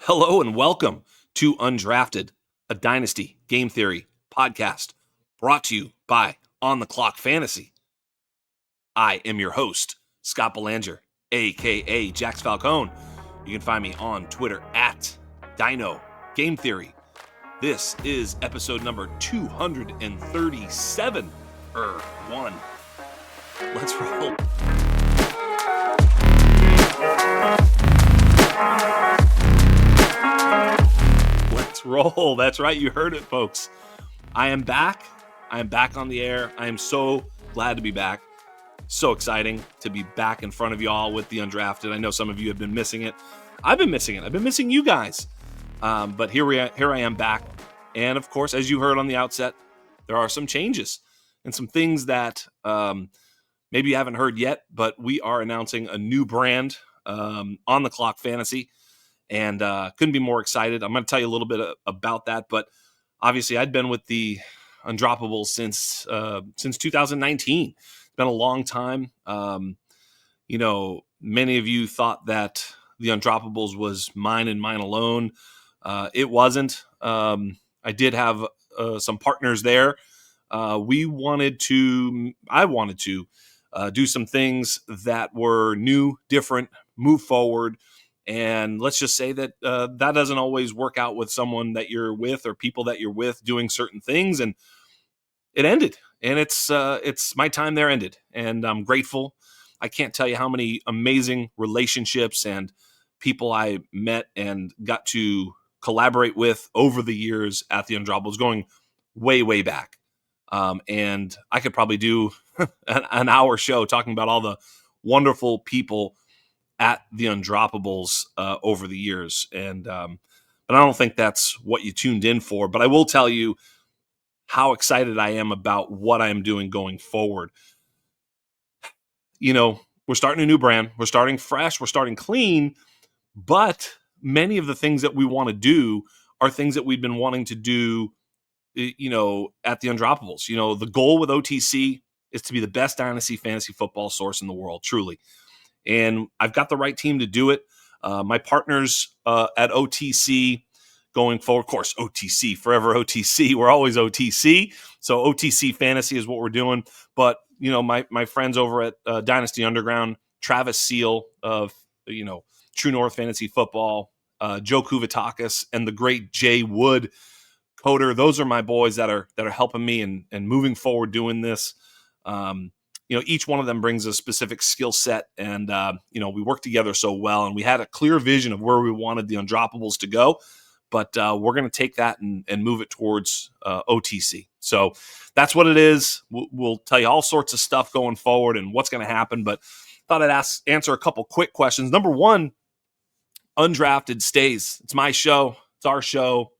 Hello and welcome to Undrafted, a Dynasty Game Theory podcast brought to you by On the Clock Fantasy. I am your host, Scott Belanger, aka Jax Falcone. You can find me on Twitter at Dino Game Theory. This is episode number 237. One. Let's roll. Let's roll. That's right. You heard it, folks. I am back. I am back on the air. I am so glad to be back. So exciting to be back in front of y'all with the Undrafted. I know some of you have been missing it. I've been missing it. I've been missing you guys. But here I am back. And of course, as you heard on the outset, there are some changes and some things that maybe you haven't heard yet, but we are announcing a new brand on the Clock Fantasy. And couldn't be more excited. I'm going to tell you a little bit about that. But obviously, I'd been with the Undroppables since 2019. It's been a long time. Many of you thought that the Undroppables was mine and mine alone. It wasn't. I did have some partners there. I wanted to do some things that were new, different, move forward. And let's just say that that doesn't always work out with someone that you're with or people that you're with doing certain things. And it ended. And it's my time there ended. And I'm grateful. I can't tell you how many amazing relationships and people I met and got to collaborate with over the years at the Undroppables, going way, way back. And I could probably do an hour show talking about all the wonderful people at the Undroppables over the years. And but I don't think that's what you tuned in for. But I will tell you how excited I am about what I am doing going forward. We're starting a new brand. We're starting fresh. We're starting clean. But many of the things that we want to do are things that we've been wanting to do, at the Undroppables. The goal with OTC is to be the best Dynasty Fantasy Football source in the world, truly. And I've got the right team to do it. My partners at OTC going forward, of course, OTC, forever OTC. We're always OTC. So OTC Fantasy is what we're doing. But, my friends over at Dynasty Underground, Travis Seal of, True North Fantasy Football, Joe Kuvatakis, and the great Jay Wood Coder. Those are my boys that are helping me and moving forward doing this. Each one of them brings a specific skill set, and we work together so well, and we had a clear vision of where we wanted the Undroppables to go, but we're going to take that and move it towards OTC. So that's what it is. We'll tell you all sorts of stuff going forward and what's going to happen, but thought I'd answer a couple quick questions. Number one, Undrafted stays. It's my show. It's our show.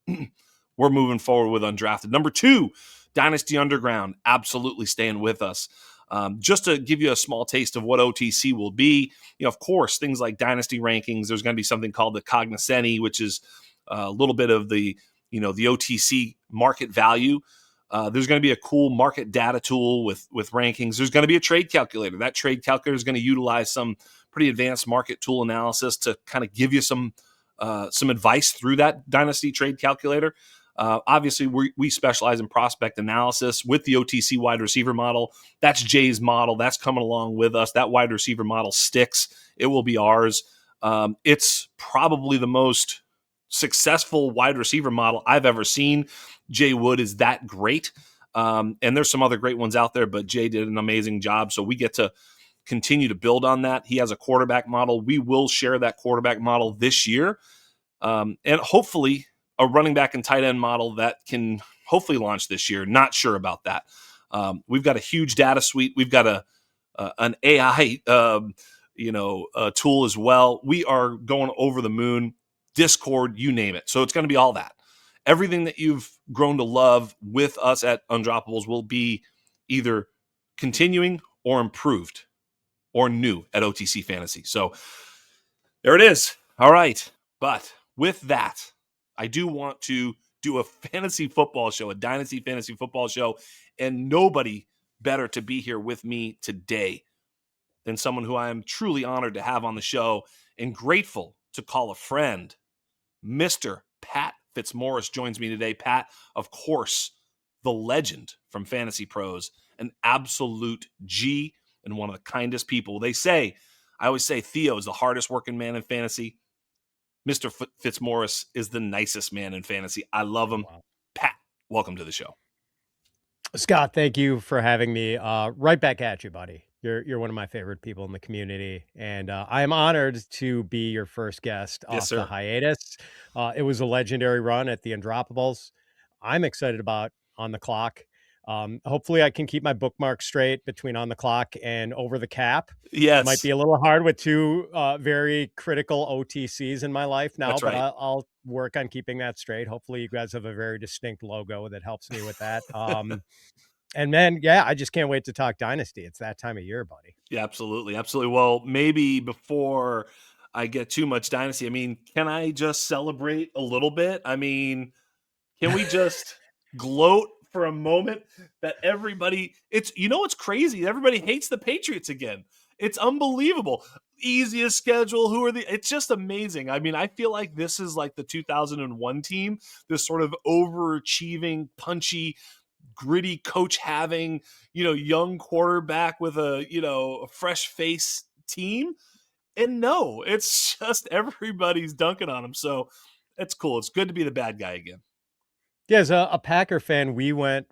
We're moving forward with Undrafted. Number two, Dynasty Underground, absolutely staying with us. Just to give you a small taste of what OTC will be, of course, things like dynasty rankings. There's going to be something called the Cognoscenti, which is a little bit of the OTC market value. There's going to be a cool market data tool with rankings. There's going to be a trade calculator. That trade calculator is going to utilize some pretty advanced market tool analysis to kind of give you some advice through that dynasty trade calculator. Obviously, we specialize in prospect analysis with the OTC wide receiver model. That's Jay's model. That's coming along with us. That wide receiver model sticks. It will be ours. It's probably the most successful wide receiver model I've ever seen. Jay Wood is that great. And there's some other great ones out there, but Jay did an amazing job. So we get to continue to build on that. He has a quarterback model. We will share that quarterback model this year. And hopefully a running back and tight end model that can hopefully launch this year. Not sure about that. We've got a huge data suite. We've got an AI, tool as well. We are going over the moon. Discord, you name it. So it's going to be all that. Everything that you've grown to love with us at Undroppables will be either continuing or improved or new at OTC Fantasy. So there it is. All right. But with that, I do want to do a fantasy football show, a Dynasty Fantasy Football show, and nobody better to be here with me today than someone who I am truly honored to have on the show and grateful to call a friend, Mr. Pat Fitzmaurice joins me today. Pat, of course, the legend from Fantasy Pros, an absolute G and one of the kindest people. I always say Theo is the hardest working man in fantasy. Mr. Fitzmaurice is the nicest man in fantasy. I love him. Wow. Pat, welcome to the show. Scott, thank you for having me. Right back at you, buddy. You're one of my favorite people in the community, and I am honored to be your first guest Yes, off sir. the hiatus. It was a legendary run at the Undroppables. I'm excited about On the Clock. Hopefully, I can keep my bookmarks straight between On the Clock and Over the Cap. It might Yes, be a little hard with two very critical OTCs in my life now, that's but right. I'll work on keeping that straight. Hopefully, you guys have a very distinct logo that helps me with that. And man, yeah, I just can't wait to talk Dynasty. It's that time of year, buddy. Yeah, absolutely. Absolutely. Well, maybe before I get too much Dynasty, I mean, can I just celebrate a little bit? I mean, can we just gloat for a moment that what's crazy? Everybody hates the Patriots again. It's unbelievable. Easiest schedule. It's just amazing. I mean, I feel like this is like the 2001 team, this sort of overachieving, punchy, gritty coach having, young quarterback with a fresh face team. And no, it's just everybody's dunking on him. So it's cool. It's good to be the bad guy again. Yeah, as a Packer fan, we went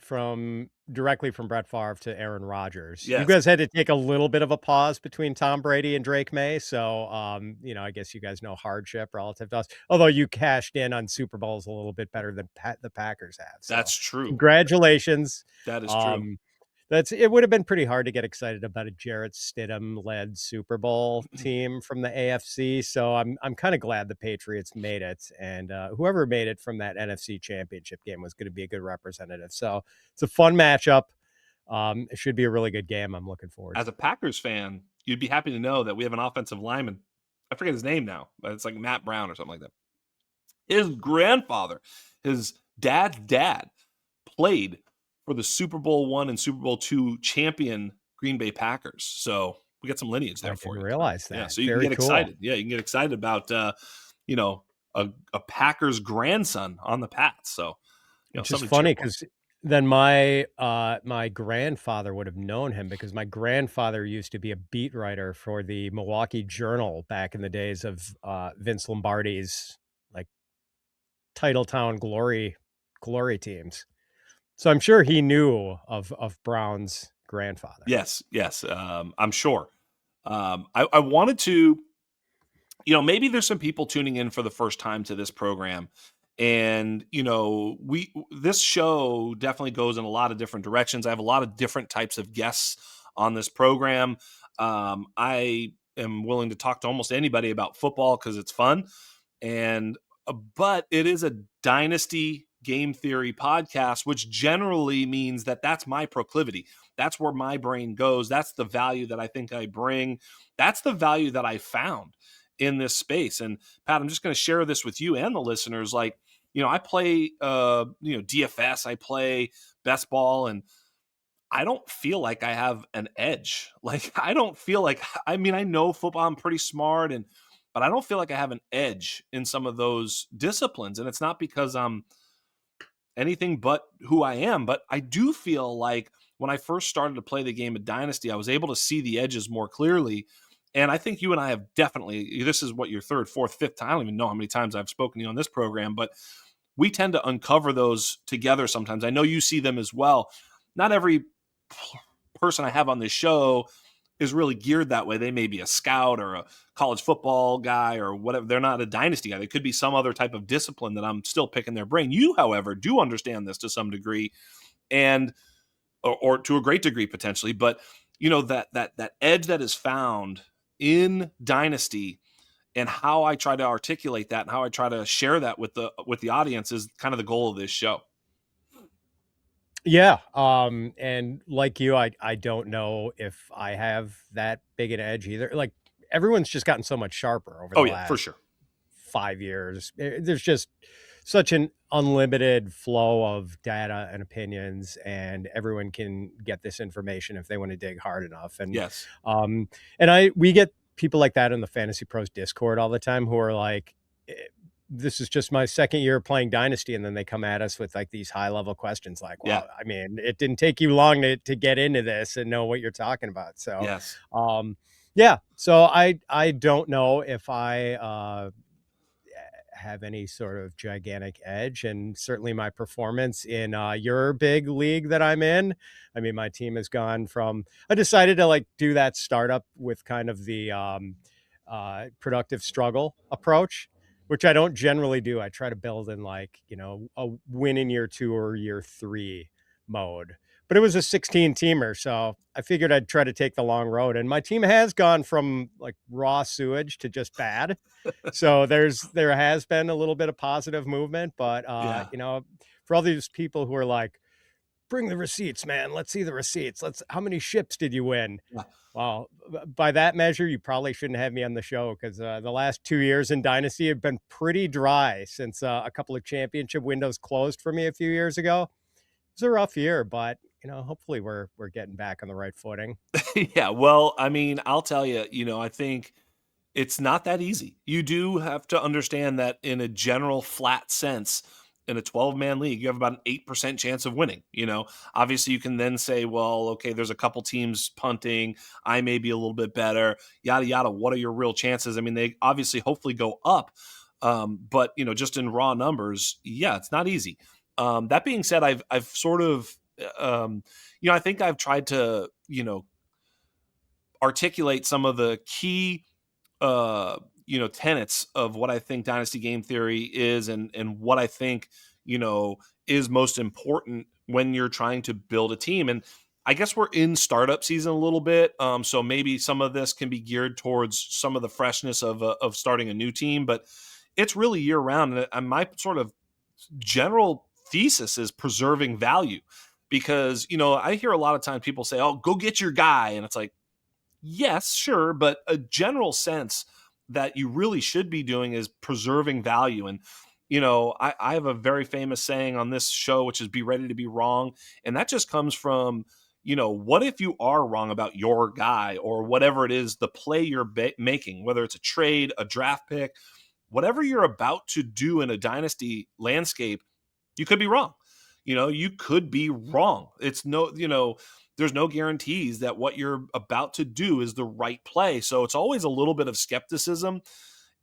directly from Brett Favre to Aaron Rodgers. You Yes, guys had to take a little bit of a pause between Tom Brady and Drake May. So, I guess you guys know hardship relative to us. Although you cashed in on Super Bowls a little bit better than the Packers have. So, that's true. congratulations. That is true. Um, it would have been pretty hard to get excited about a Jarrett Stidham-led Super Bowl team from the AFC. So I'm kind of glad the Patriots made it, and whoever made it from that NFC Championship game was going to be a good representative. So it's a fun matchup. It should be a really good game. I'm looking forward As to a Packers fan, you'd be happy to know that we have an offensive lineman. I forget his name now, but it's like Matt Brown or something like that. His grandfather, his dad's dad, played for the Super Bowl I and Super Bowl II champion Green Bay Packers. So we got some lineage there I for didn't you. realize Yeah, that. so you can Very get cool. excited. Yeah, you can get excited about a Packers grandson on the Pats. So Which is something to cheer funny for. because then my grandfather would have known him because my grandfather used to be a beat writer for the Milwaukee Journal back in the days of Vince Lombardi's like Titletown glory teams. So I'm sure he knew of Brown's grandfather. Yes, I'm sure. I wanted to, maybe there's some people tuning in for the first time to this program. And, this show definitely goes in a lot of different directions. I have a lot of different types of guests on this program. I am willing to talk to almost anybody about football because it's fun. But it is a dynasty game theory podcast, which generally means that that's my proclivity. That's where my brain goes. That's the value that I think I bring. That's the value that I found in this space. And Pat, I'm just going to share this with you and the listeners. Like, I play, DFS, I play best ball, and I don't feel like I have an edge. Like, I don't feel like, I know football, I'm pretty smart, but I don't feel like I have an edge in some of those disciplines. And it's not because I'm anything but who I am, but I do feel like when I first started to play the game of Dynasty, I was able to see the edges more clearly. And I think you and I have definitely, this is what, your third, fourth, fifth time. I don't even know how many times I've spoken to you on this program, but we tend to uncover those together sometimes. I know you see them as well. Not every person I have on this show is really geared that way. They may be a scout or a college football guy or whatever. They're not a dynasty guy. They could be some other type of discipline that I'm still picking their brain. You, however, do understand this to some degree, and or to a great degree potentially. But that edge that is found in dynasty, and how I try to articulate that and how I try to share that with the audience is kind of the goal of this show. Yeah. And like you, I don't know if I have that big an edge either. Like everyone's just gotten so much sharper over the Oh yeah, for last sure. 5 years. There's just such an unlimited flow of data and opinions, and everyone can get this information if they want to dig hard enough. And Yes. we get people like that in the Fantasy Pros Discord all the time who are like, this is just my second year playing Dynasty, and then they come at us with like these high level questions like, Yeah. well, I mean, it didn't take you long to get into this and know what you're talking about. So, Yes. yeah. So I don't know if I have any sort of gigantic edge, and certainly my performance in your big league that I'm in. I mean, my team has gone from, I decided to like do that startup with kind of the productive struggle approach, which I don't generally do. I try to build in like, you know, a win in year 2 or year 3 mode. But it was a 16 teamer, so I figured I'd try to take the long road. And my team has gone from like raw sewage to just bad. So there has been a little bit of positive movement, but Yeah. you know, for all these people who are like, bring the receipts, man. Let's see the receipts. How many ships did you win? Yeah. Well, by that measure, you probably shouldn't have me on the show, because the last 2 years in Dynasty have been pretty dry since a couple of championship windows closed for me a few years ago. It was a rough year, but you know, hopefully we're getting back on the right footing. Yeah. Well, I mean, I'll tell you, I think it's not that easy. You do have to understand that in a general flat sense, in a 12-man league, you have about an 8% chance of winning. Obviously you can then say, well, okay, there's a couple teams punting. I may be a little bit better, yada, yada. What are your real chances? I mean, they obviously hopefully go up. But just in raw numbers, yeah, it's not easy. That being said, I've sort of, I think I've tried to, articulate some of the key tenets of what I think dynasty game theory is, and what I think is most important when you're trying to build a team. And I guess we're in startup season a little bit, so maybe some of this can be geared towards some of the freshness of starting a new team, but it's really year round. And my sort of general thesis is preserving value, because I hear a lot of times people say, "Oh, go get your guy," and it's like, yes, sure, but a general sense that you really should be doing is preserving value. And I have a very famous saying on this show, which is "Be ready to be wrong," and that just comes from what if you are wrong about your guy, or whatever it is, the play you're making, whether it's a trade, a draft pick, whatever you're about to do in a dynasty landscape, you could be wrong. You could be wrong. It's no, there's no guarantees that what you're about to do is the right play. So it's always a little bit of skepticism,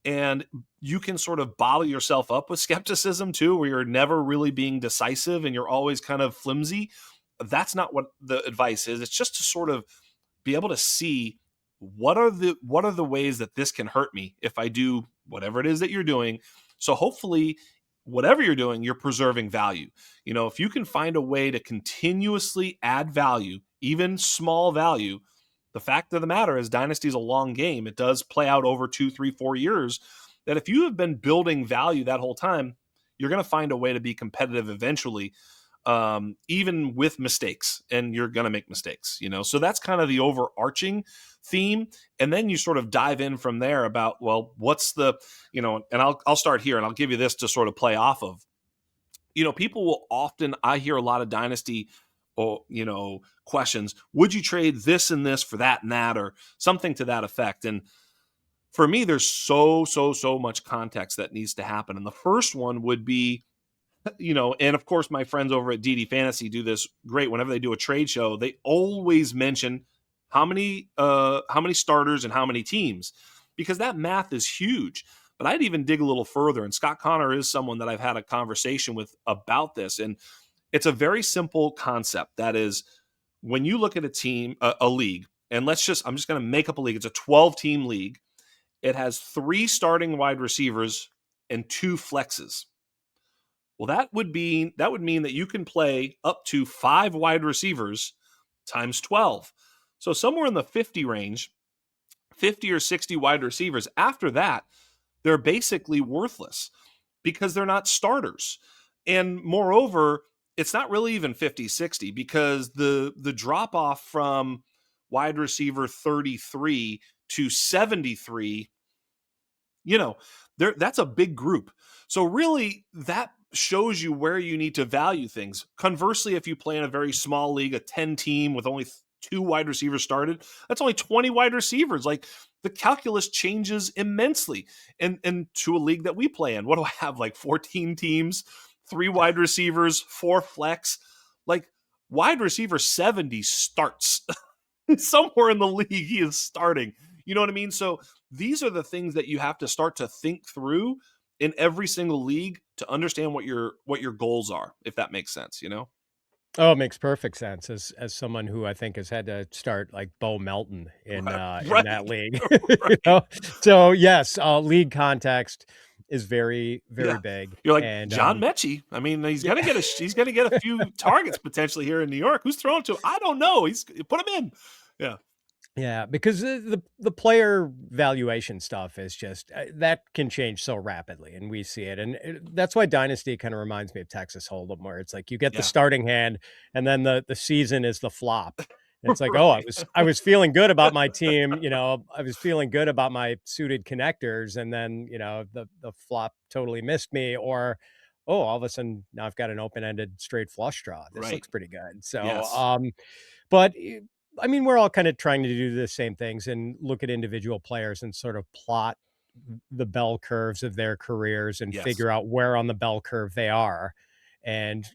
and you can sort of bottle yourself up with skepticism too, where you're never really being decisive and you're always kind of flimsy. That's not what the advice is. It's just to sort of be able to see what are the ways that this can hurt me if I do whatever it is that you're doing. So hopefully, whatever you're doing, you're preserving value. If you can find a way to continuously add value, even small value, the fact of the matter is dynasty is a long game. It does play out over 2, 3, 4 years. That if you have been building value that whole time, you're going to find a way to be competitive eventually, even with mistakes, and you're going to make mistakes. So that's kind of the overarching theme. And then you sort of dive in from there about, well, what's the, and I'll start here and I'll give you this to sort of play off of. People will often, I hear a lot of dynasty or, questions. Would you trade this and this for that and that, or something to that effect? And for me, there's so much context that needs to happen. And the first one would be, and of course, my friends over at DD Fantasy do this great. Whenever they do a trade show, they always mention how many starters and how many teams, because that math is huge. But I'd even dig a little further. And Scott Connor is someone that I've had a conversation with about this. And it's a very simple concept. That is, when you look at a team, a league, and I'm just going to make up a league. It's a 12-team league. It has 3 starting wide receivers and 2 flexes. Well, that would mean that you can play up to 5 wide receivers times 12. So somewhere in the 50 range, 50 or 60 wide receivers. After that, they're basically worthless because they're not starters. And moreover, it's not really even 50, 60, because the drop off from wide receiver 33 to 73, that's a big group. So really, that shows you where you need to value things. Conversely, if you play in a very small league, a 10 team with only 2 wide receivers started, that's only 20 wide receivers. Like, the calculus changes immensely. And to a league that we play in, what do I have? Like 14 teams, 3 wide receivers, 4 flex. Like wide receiver 70 starts somewhere in the league. He is starting. You know what I mean? So these are the things that you have to start to think through in every single league to understand what your goals are, if that makes sense, you know? Oh, it makes perfect sense as someone who I think has had to start like Bo Melton in that Right. league, you Right. know? So yes, league context is very, very Yeah. big. You're like And John Mechie. I mean, yeah. he's gonna get a few targets potentially here in New York. Who's throwing to him? I don't know. He's put him in. Yeah. Yeah, because the player valuation stuff is just that can change so rapidly, and we see it, and that's why Dynasty kind of reminds me of Texas Hold'em, where it's like you get the Yeah. starting hand, and then the season is the flop. And it's like, oh, Right. I was feeling good about my team, I was feeling good about my suited connectors, and then the flop totally missed me, or oh, all of a sudden now I've got an open ended straight flush draw. This Right. looks pretty good. So, Yes. but I mean, we're all kind of trying to do the same things and look at individual players and sort of plot the bell curves of their careers and Yes. figure out where on the bell curve they are. And,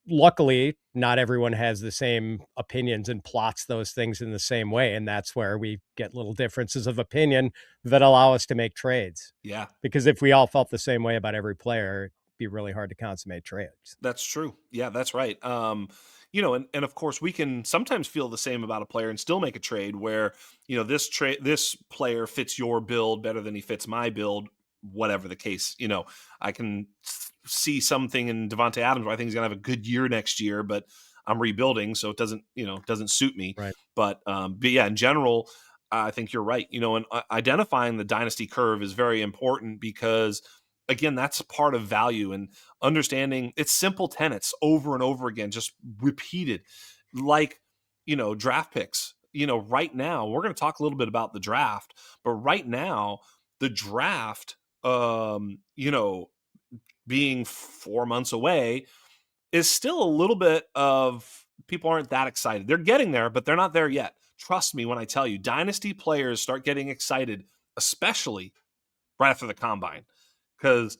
luckily, not everyone has the same opinions and plots those things in the same way. And that's where we get little differences of opinion that allow us to make trades. Yeah. Because if we all felt the same way about every player, it'd be really hard to consummate trades. That's true. Yeah, that's right. And of course we can sometimes feel the same about a player and still make a trade where, this player fits your build better than he fits my build, whatever the case. I can see something in Devontae Adams where I think he's gonna have a good year next year, but I'm rebuilding, so it doesn't suit me. Right. But yeah, in general, I think you're right. And identifying the dynasty curve is very important because again, that's part of value and understanding it's simple tenets over and over again, just repeated, like, draft picks. Right now, we're going to talk a little bit about the draft, but right now, the draft, being 4 months away, is still a little bit of people aren't that excited. They're getting there, but they're not there yet. Trust me when I tell you, dynasty players start getting excited, especially right after the combine, because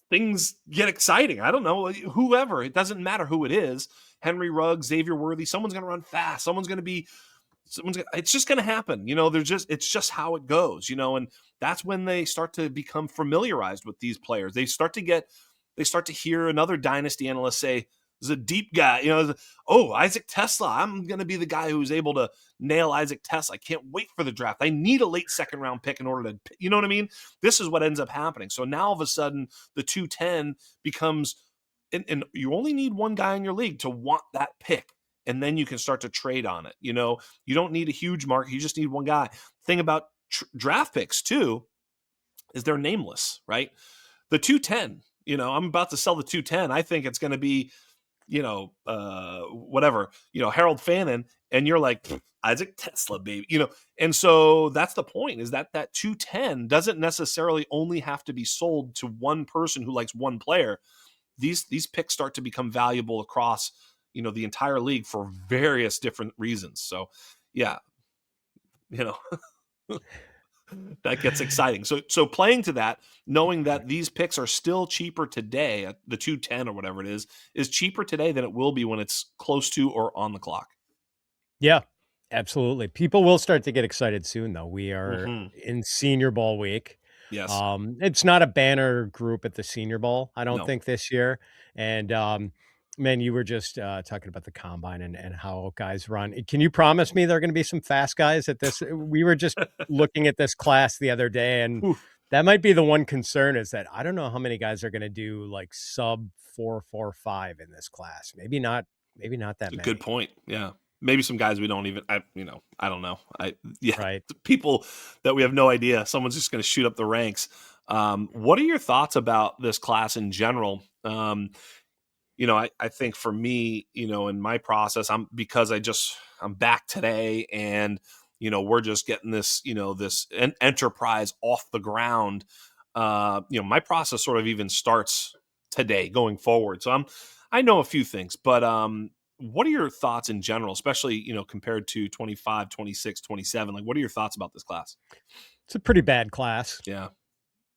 things get exciting. I don't know, whoever, it doesn't matter who it is. Henry Ruggs, Xavier Worthy, someone's going to run fast. It's just going to happen. It's just how it goes, and that's when they start to become familiarized with these players. They start to hear another dynasty analyst say, "There's a deep guy, oh, Isaac Tesla. I'm going to be the guy who's able to nail Isaac Tesla. I can't wait for the draft. I need a late second round pick in order to, you know what I mean?" This is what ends up happening. So now all of a sudden the 210 becomes, and you only need one guy in your league to want that pick. And then you can start to trade on it. You don't need a huge market. You just need one guy. Thing about draft picks too is they're nameless, right? The 210, I'm about to sell the 210. I think it's going to be, whatever, Harold Fannin. And you're like, Isaac Tesla, baby, And so that's the point, is that 210 doesn't necessarily only have to be sold to one person who likes one player. These picks start to become valuable across, the entire league for various different reasons. So yeah, you know, that gets exciting. So playing to that, knowing that these picks are still cheaper today, at the 210 or whatever it is cheaper today than it will be when it's close to or on the clock. Yeah, absolutely. People will start to get excited soon, though. We are Mm-hmm. in Senior Bowl week. Yes. It's not a banner group at the Senior Bowl, I don't No. think, this year. And man, you were just talking about the combine and how guys run. Can you promise me there are going to be some fast guys at this? We were just looking at this class the other day, and Oof. that might be the one concern, is that I don't know how many guys are going to do like sub 4.45 in this class. Maybe not that Good many. point. Yeah. Maybe some guys we don't even, I don't know. Yeah, Right. people that we have no idea. Someone's just going to shoot up the ranks. What are your thoughts about this class in general? I think for me, in my process, I'm back today, and, we're just getting this, this enterprise off the ground. My process sort of even starts today going forward. So I know a few things, but what are your thoughts in general, especially, compared to 25, 26, 27? Like, what are your thoughts about this class? It's a pretty bad class. Yeah.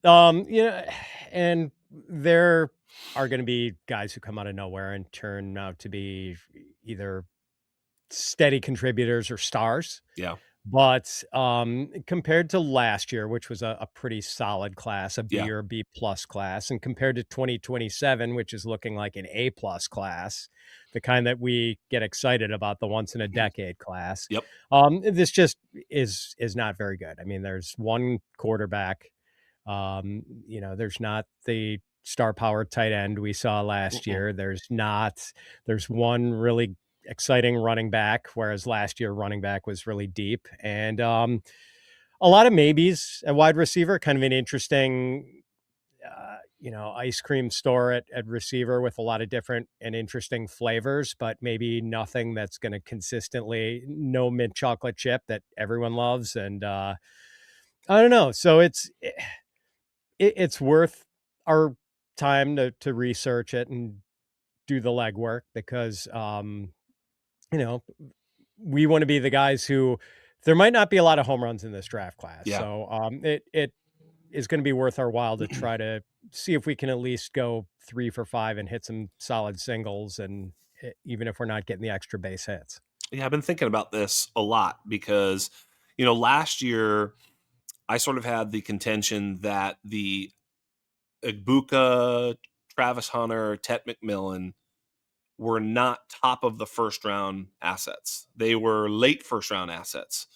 And there are going to be guys who come out of nowhere and turn out to be either steady contributors or stars. Yeah. But compared to last year, which was a pretty solid class, a B Yeah. or B plus class, and compared to 2027, which is looking like an A plus class, the kind that we get excited about, the once in a decade class, Yep. this just is not very good. I mean, there's one quarterback. There's not the star power tight end we saw last Mm-mm. year. There's one really exciting running back, whereas last year running back was really deep. And a lot of maybes at wide receiver, kind of an interesting, ice cream store at receiver with a lot of different and interesting flavors, but maybe nothing that's going to consistently, no mint chocolate chip that everyone loves. And I don't know. So it's worth our time to research it and do the legwork because, you know, we want to be the guys who there might not be a lot of home runs in this draft class. Yeah. So it is going to be worth our while to try to see if we can at least go 3 for 5 and hit some solid singles. And even if we're not getting the extra base hits. Yeah. I've been thinking about this a lot because, last year I sort of had the contention that the Igbuka, Travis Hunter, Tet McMillan were not top of the first round assets. They were late first round assets.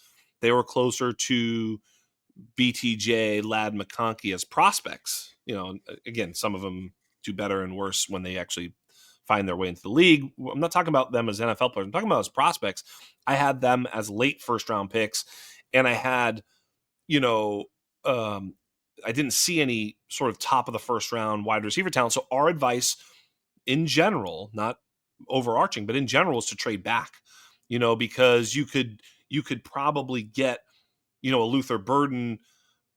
They were closer to BTJ, Lad McConkey as prospects. Again, some of them do better and worse when they actually find their way into the league. I'm not talking about them as NFL players. I'm talking about as prospects. I had them as late first round picks, and I had, I didn't see any sort of top of the first round wide receiver talent. So our advice in general, not overarching, but in general, is to trade back, because you could probably get, a Luther Burden,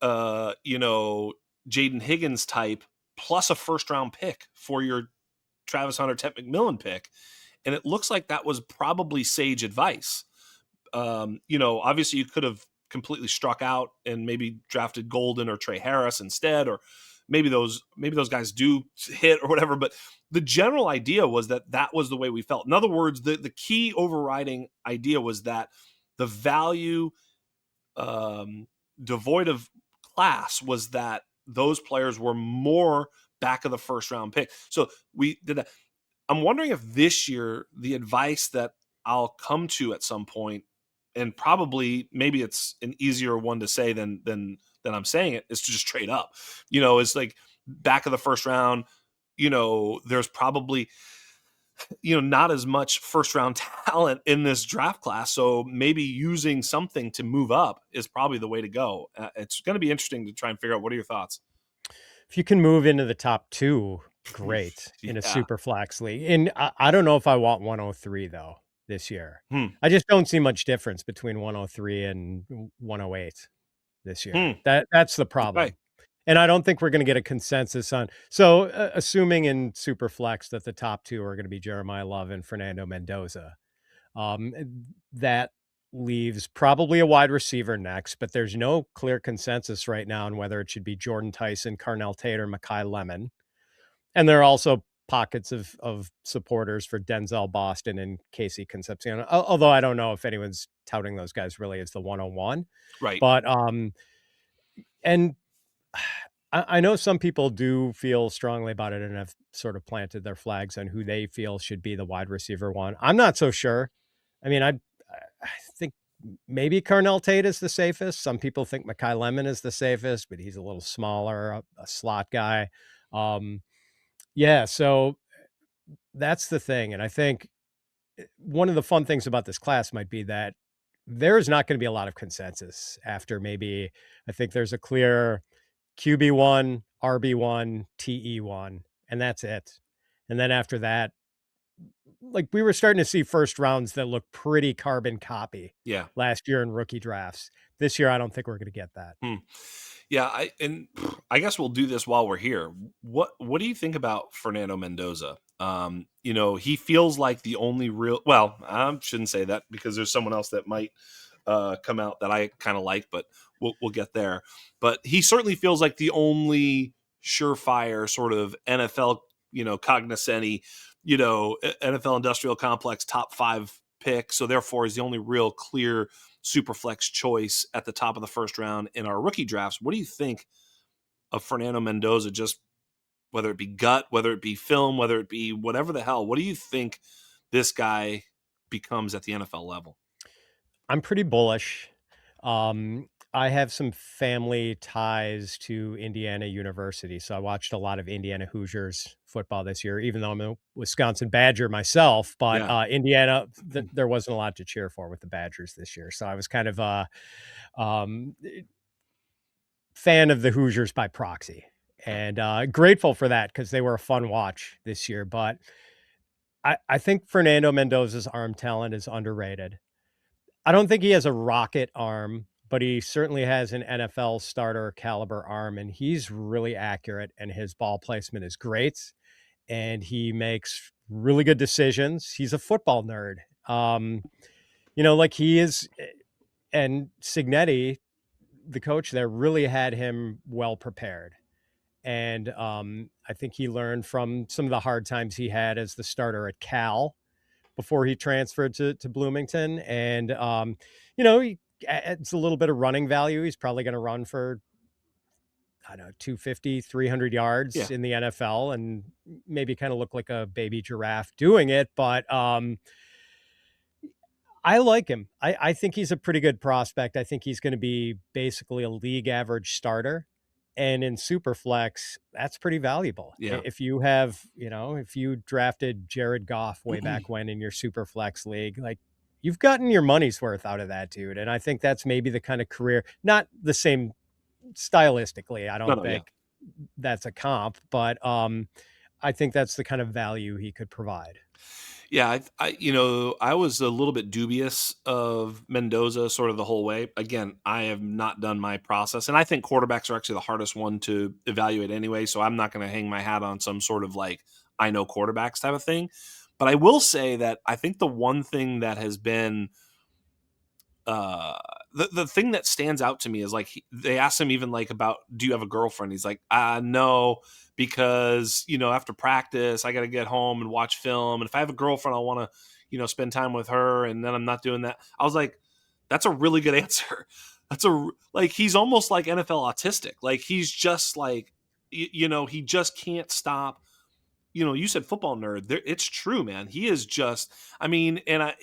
Jaden Higgins type plus a first round pick for your Travis Hunter, Tet McMillan pick. And it looks like that was probably sage advice. Obviously you could have completely struck out and maybe drafted Golden or Trey Harris instead, or maybe those guys do hit or whatever. But the general idea was that was the way we felt. In other words, the key overriding idea was that the value, devoid of class, was that those players were more back of the first round pick. So we did that. I'm wondering if this year the advice that I'll come to at some point, and probably maybe it's an easier one to say than I'm saying it, is to just trade up. It's like back of the first round. There's probably not as much first round talent in this draft class. So maybe using something to move up is probably the way to go. It's going to be interesting to try and figure out. What are your thoughts? If you can move into the top 2, great in a Yeah. super flex league. And I don't know if I want 103 though this year. Hmm. I just don't see much difference between 103 and 108 this year. That's the problem. Okay. And I don't think we're going to get a consensus on. So assuming in super flex that the top 2 are going to be Jeremiah Love and Fernando Mendoza, that leaves probably a wide receiver next, but there's no clear consensus right now on whether it should be Jordan Tyson, Carnell Tate, or Mekhi Lemon. And there are also pockets of supporters for Denzel Boston and Casey Concepcion, although I don't know if anyone's touting those guys really as the 101. Right. But and I know some people do feel strongly about it and have sort of planted their flags on who they feel should be the wide receiver one. I'm not so sure. I mean, I think maybe Carnell Tate is the safest. Some people think Mekhi Lemon is the safest, but he's a little smaller, a slot guy. Yeah, so that's the thing. And I think one of the fun things about this class might be that there's not going to be a lot of consensus after maybe, I think there's a clear QB1, RB1, TE1, and that's it. And then after that, like we were starting to see first rounds that look pretty carbon copy last year in rookie drafts. This year, I don't think we're going to get that. Yeah, I guess we'll do this while we're here. What do you think about Fernando Mendoza? He feels like the only real. Well, I shouldn't say that because there's someone else that might come out that I kind of like, but we'll get there. But he certainly feels like the only surefire sort of NFL, cognoscenti, NFL industrial complex top 5 pick. So therefore, is the only real clear super flex choice at the top of the first round in our rookie drafts. What do you think of Fernando Mendoza? Just whether it be gut, whether it be film, whether it be whatever the hell, what do you think this guy becomes at the NFL level? I'm pretty bullish. I have some family ties to Indiana University, so I watched a lot of Indiana Hoosiers football this year, even though I'm a Wisconsin Badger myself. But Yeah. Indiana, there wasn't a lot to cheer for with the Badgers this year, so I was kind of um, fan of the Hoosiers by proxy, and grateful for that because they were a fun watch this year. But I think Fernando Mendoza's arm talent is underrated. I don't think he has a rocket arm, but he certainly has an NFL starter caliber arm, and he's really accurate, and his ball placement is great, and he makes really good decisions. He's a football nerd. Like he is, and Signetti, the coach there, really had him well prepared. And I think he learned from some of the hard times he had as the starter at Cal before he transferred to Bloomington. And, he adds a little bit of running value. He's probably going to run for, I don't know, 250, 300 Yeah. yards in the NFL and maybe kind of look like a baby giraffe doing it. But I like him. I think he's a pretty good prospect. I think he's going to be basically a league average starter. And in Superflex, that's pretty valuable. Yeah. If you have, if you drafted Jared Goff way back when in your Superflex league, like you've gotten your money's worth out of that dude. And I think that's maybe the kind of career, not the same stylistically. I don't No, yeah. think that's a comp, but I think that's the kind of value he could provide. Yeah, I was a little bit dubious of Mendoza sort of the whole way. Again, I have not done my process, and I think quarterbacks are actually the hardest one to evaluate anyway. So I'm not going to hang my hat on some sort of like I know quarterbacks type of thing. But I will say that I think the one thing that has been the thing that stands out to me is like they asked him even like about do you have a girlfriend? He's like, no, because after practice I got to get home and watch film, and if I have a girlfriend I want to spend time with her, and then I'm not doing that. I was like, that's a really good answer. That's he's almost like NFL autistic. Like he's just like he just can't stop. You said football nerd. It's true, man. He is just. I mean, and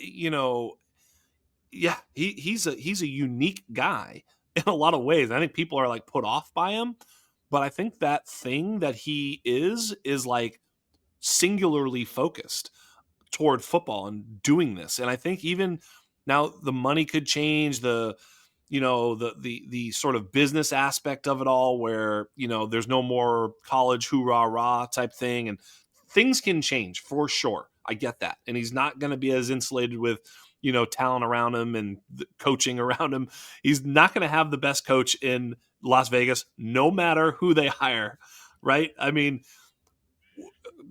yeah, he's a unique guy in a lot of ways. I think people are like put off by him, but I think that thing that he is like singularly focused toward football and doing this. And I think even now the money could change, the sort of business aspect of it all, where there's no more college hoorah rah type thing, and things can change for sure. I get that, and he's not going to be as insulated with talent around him and coaching around him. He's not going to have the best coach in Las Vegas, no matter who they hire, right? I mean,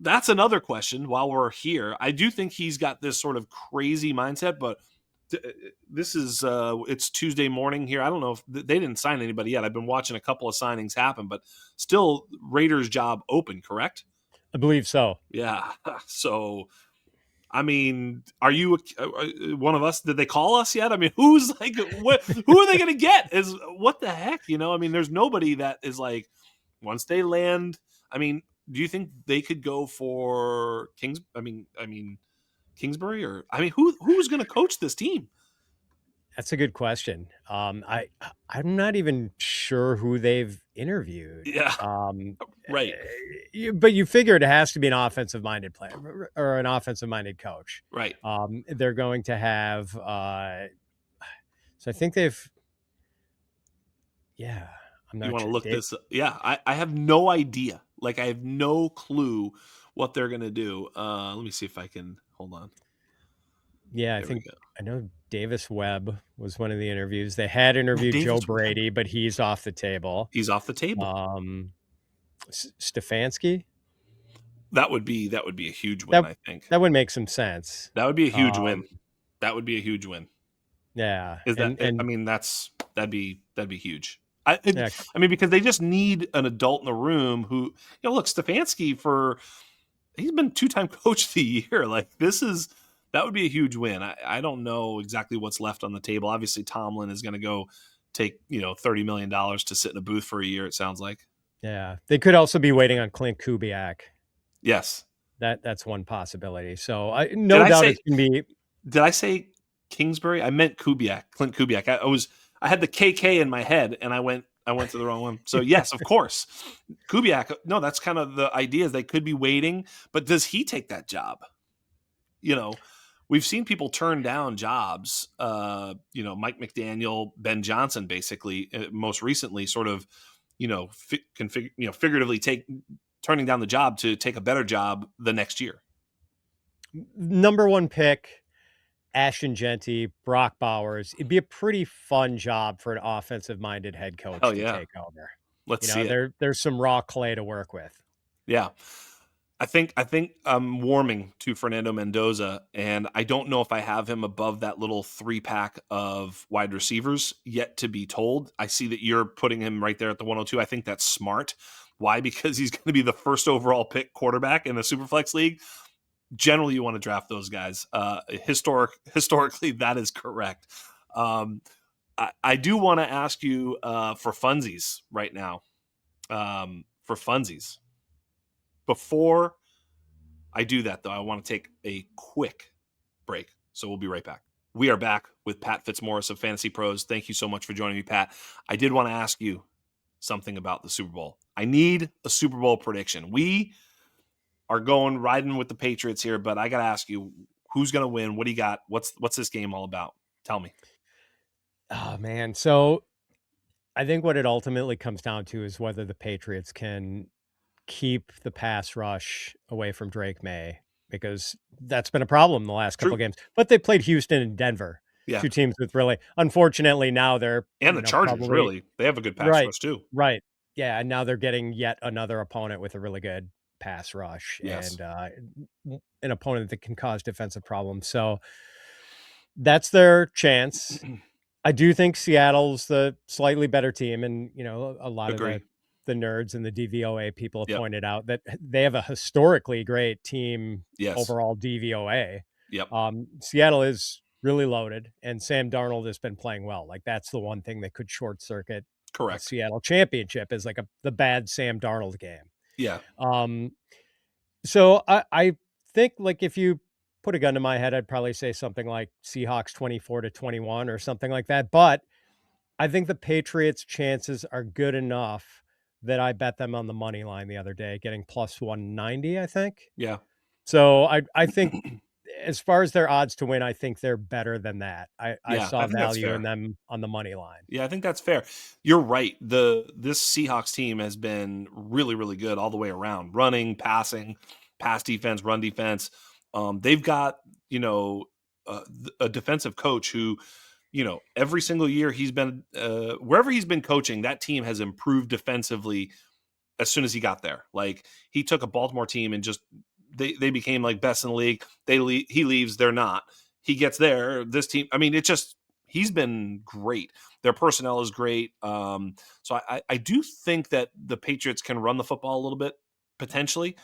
that's another question. While we're here, I do think he's got this sort of crazy mindset, but this is it's Tuesday morning here. I don't know if they didn't sign anybody yet. I've been watching a couple of signings happen, but still Raiders job open, correct? I believe so. Yeah. So, I mean, are you one of us? Did they call us yet? I mean, who's like, what? Who are they going to get? Is what the heck? I mean, there's nobody that is like once they land. I mean, do you think they could go for Kings? I mean, Kingsbury, or I mean, who's going to coach this team? That's a good question. I'm not even sure who they've interviewed. Yeah, right, But you figure it has to be an offensive minded player or an offensive minded coach. right. They're going to have. So I think they've. Yeah, I'm You not want to sure. look this up? Yeah, I have no idea. Like I have no clue what they're going to do. Let me see if I can hold on. Yeah, I There we think go. I know Davis Webb was one of the interviews. They had interviewed Joe Davis Webb. Brady, but he's off the table. He's off the table. Stefanski. That would be a huge win, That I think. that would make some sense. That would be a huge Um, win. That would be a huge win. yeah, Is that? I and mean, that'd be huge. yeah, I mean, because they just need an adult in the room who, look, Stefanski he's been 2-time coach of the year. Like that would be a huge win. I don't know exactly what's left on the table. Obviously, Tomlin is going to go take $30 million to sit in a booth for a year. It sounds like. yeah. They could also be waiting on Clint Kubiak. Yes. That's one possibility. So Did no I doubt say? it's going to be. Did I say Kingsbury? I meant Kubiak, Clint Kubiak. I had the KK in my head, and I went to the wrong one. So yes, of course, Kubiak. No, that's kind of the idea. Is they could be waiting, but does he take that job? We've seen people turn down jobs. Mike McDaniel, Ben Johnson, basically, most recently, sort of, figuratively turning down the job to take a better job the next year. Number one pick, Ashton Genty, Brock Bowers. It'd be a pretty fun job for an offensive-minded head coach Hell to yeah. take over. Let's see it. There's some raw clay to work with. Yeah. I think I'm warming to Fernando Mendoza, and I don't know if I have him above that little 3-pack of wide receivers yet to be told. I see that you're putting him right there at the 102. I think that's smart. Why? Because he's going to be the first overall pick quarterback in the Superflex League. Generally, you want to draft those guys. Historically, that is correct. I do want to ask you for funsies right now. For funsies. Before I do that, though, I want to take a quick break. So we'll be right back. We are back with Pat Fitzmaurice of Fantasy Pros. Thank you so much for joining me, Pat. I did want to ask you something about the Super Bowl. I need a Super Bowl prediction. We are riding with the Patriots here, but I got to ask you, who's going to win? What do you got? What's this game all about? Tell me. Oh, man. So I think what it ultimately comes down to is whether the Patriots can keep the pass rush away from Drake May, because that's been a problem the last couple of games. But they played Houston and Denver, two teams with really, unfortunately, now they're and the Chargers probably, really they have a good pass rush too. Right, yeah, and now they're getting yet another opponent with a really good pass rush, yes. and an opponent that can cause defensive problems. So that's their chance. I do think Seattle's the slightly better team, and a lot Agree. of the nerds and the DVOA people have pointed out that they have a historically great team overall DVOA. Yep. Seattle is really loaded, and Sam Darnold has been playing well. Like, that's the one thing that could short circuit correct Seattle championship is like the bad Sam Darnold game. Yeah. So I think, like, if you put a gun to my head, I'd probably say something like Seahawks 24-21 or something like that. But I think the Patriots' chances are good enough that I bet them on the money line the other day, getting plus 190, I think. Yeah. So I think as far as their odds to win, I think they're better than that. I saw value in them on the money line. Yeah, I think that's fair. You're right. This Seahawks team has been really, really good all the way around. Running, passing, pass defense, run defense. They've got, a defensive coach who, every single year he's been wherever he's been coaching, that team has improved defensively as soon as he got there. Like, he took a Baltimore team and just they became like best in the league. He leaves, they're not. He gets there. This team, I mean, he's been great. Their personnel is great. So I do think that the Patriots can run the football a little bit potentially,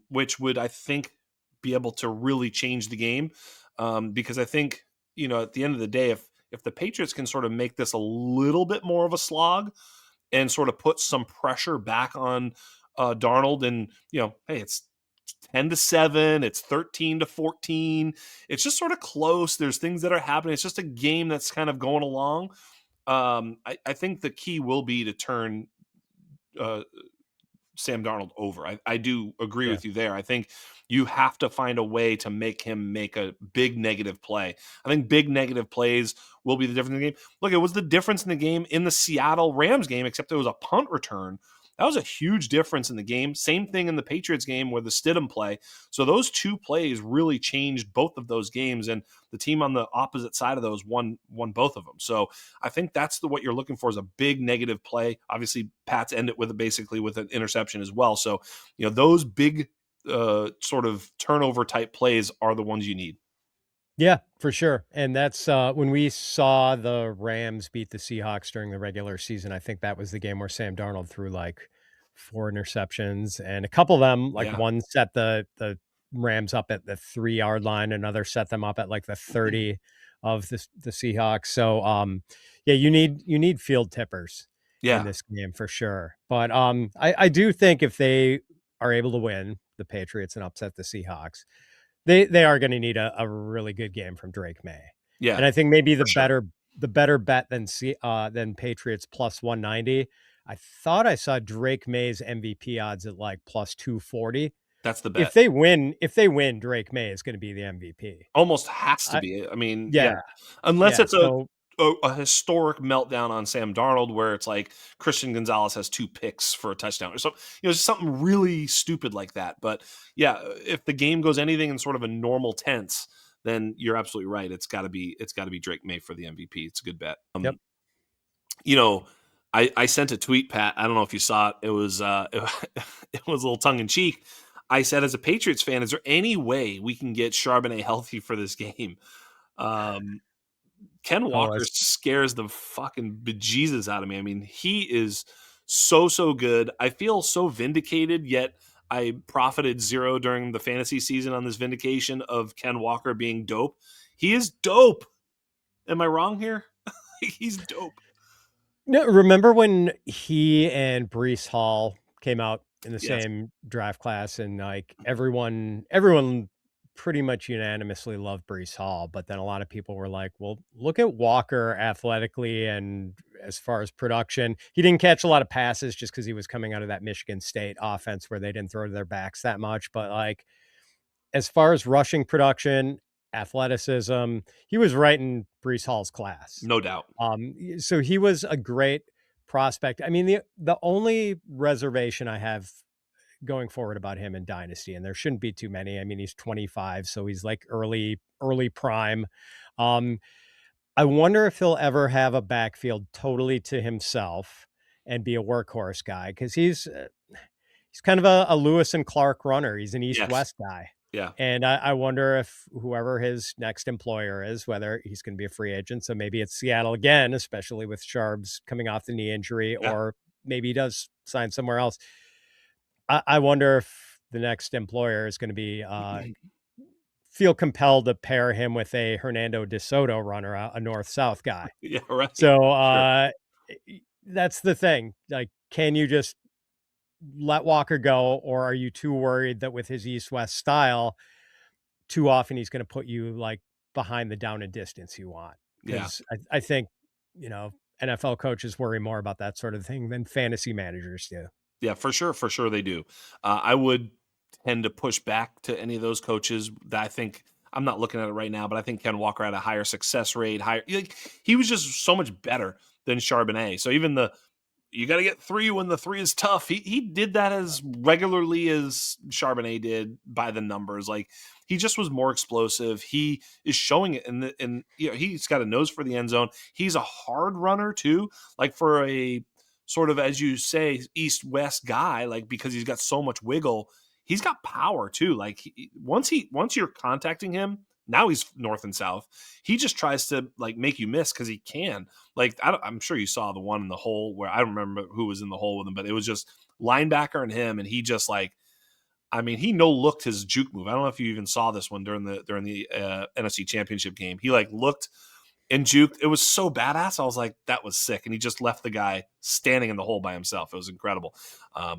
which would, I think, be able to really change the game. Because I think, at the end of the day, if the Patriots can sort of make this a little bit more of a slog and sort of put some pressure back on Darnold, and, hey, it's 10-7, it's 13-14. It's just sort of close. There's things that are happening. It's just a game that's kind of going along. I think the key will be to turn Sam Darnold over. I do agree with you there. I think you have to find a way to make him make a big negative play. I think big negative plays will be the difference in the game. Look, it was the difference in the game in the Seattle Rams game, except it was a punt return. That was a huge difference in the game. Same thing in the Patriots game with the Stidham play. So those two plays really changed both of those games, and the team on the opposite side of those won both of them. So I think that's what you're looking for, is a big negative play. Obviously, Pats end it basically with an interception as well. So, those big sort of turnover type plays are the ones you need. Yeah, for sure. And that's when we saw the Rams beat the Seahawks during the regular season. I think that was the game where Sam Darnold threw like 4 interceptions, and a couple of them, like Yeah. one set the Rams up at the 3 yard line, another set them up at like the 30 of the Seahawks. So yeah, you need field tippers in Yeah. this game for sure. But I do think if they are able to win the Patriots and upset the Seahawks, they are gonna need a really good game from Drake May. Yeah. And I think maybe For sure. the better bet than Patriots plus 190. I thought I saw Drake May's MVP odds at like plus 240. That's the bet. If they win, Drake May is gonna be the MVP. Almost has to I be. I mean, yeah. Yeah, Unless yeah, it's so a historic meltdown on Sam Darnold where it's like Christian Gonzalez has 2 picks for a touchdown or something, something really stupid like that. But yeah, if the game goes anything in sort of a normal tense, then you're absolutely right. It's got to be Drake May for the MVP. It's a good bet. yep. You know, I sent a tweet, Pat. I don't know if you saw it. It was it was a little tongue in cheek. I said, as a Patriots fan, is there any way we can get Charbonnet healthy for this game? Um, Ken Oh, Walker as scares the fucking bejesus out of me. I mean, he is so good. I feel so vindicated, yet I profited zero during the fantasy season on this vindication of Ken Walker being dope. He is dope. Am I wrong here? He's dope. No, remember when he and Breece Hall came out in the Yes. same draft class, and like everyone pretty much unanimously loved Breece Hall, but then a lot of people were like, "Well, look at Walker athletically and as far as production. He didn't catch a lot of passes just because he was coming out of that Michigan State offense where they didn't throw to their backs that much, but like as far as rushing production, athleticism, he was right in Breece Hall's class. No doubt. So he was a great prospect. I mean, the only reservation I have going forward about him in Dynasty, and there shouldn't be too many. I mean, he's 25, so he's like early prime. Um, I wonder if he'll ever have a backfield totally to himself and be a workhorse guy, because he's kind of a Lewis and Clark runner. He's an East Yes. West guy. Yeah. And I wonder if whoever his next employer is, whether he's going to be a free agent. So maybe it's Seattle again, especially with Sharps coming off the knee injury, Yeah. or maybe he does sign somewhere else. I wonder if the next employer is going to be feel compelled to pair him with a Hernando De Soto runner, a north-south guy. Yeah. Right. So Sure. that's the thing. Like, can you just let Walker go, or are you too worried that with his east-west style, too often he's going to put you like behind the down and distance you want? Yeah. Because I think, NFL coaches worry more about that sort of thing than fantasy managers do. Yeah, for sure. For sure, they do. I would tend to push back to any of those coaches that I think. I'm not looking at it right now, but I think Ken Walker had a higher success rate. He was just so much better than Charbonnet. So even you got to get 3 when the 3 is tough. He did that as regularly as Charbonnet did by the numbers. Like, he just was more explosive. He is showing it he's got a nose for the end zone. He's a hard runner too. Like, for a sort of, as you say, east west guy, like, because he's got so much wiggle, he's got power too. Like, once you're contacting him, now he's north and south. He just tries to like make you miss because he can. Like, I'm sure you saw the one in the hole where I don't remember who was in the hole with him, but it was just linebacker and him, and he just like, I mean, he no looked his juke move. I don't know if you even saw this one during the NFC Championship game. He like looked and juked. It was so badass. I was like, that was sick. And he just left the guy standing in the hole by himself. It was incredible.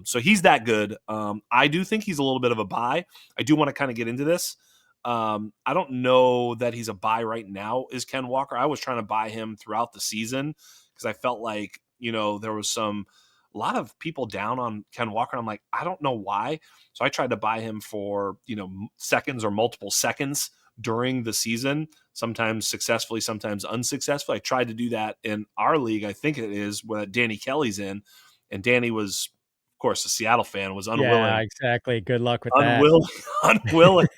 So he's that good. I do think he's a little bit of a buy. I do want to kind of get into this. I don't know that he's a buy right now, is Ken Walker. I was trying to buy him throughout the season because I felt like, there was a lot of people down on Ken Walker. And I'm like, I don't know why. So I tried to buy him for, seconds or multiple seconds during the season, sometimes successfully, sometimes unsuccessfully. I tried to do that in our league. I think it is where Danny Kelly's in, and Danny was, of course, a Seattle fan, was Yeah, unwilling, exactly. Good luck with that. unwilling, unwilling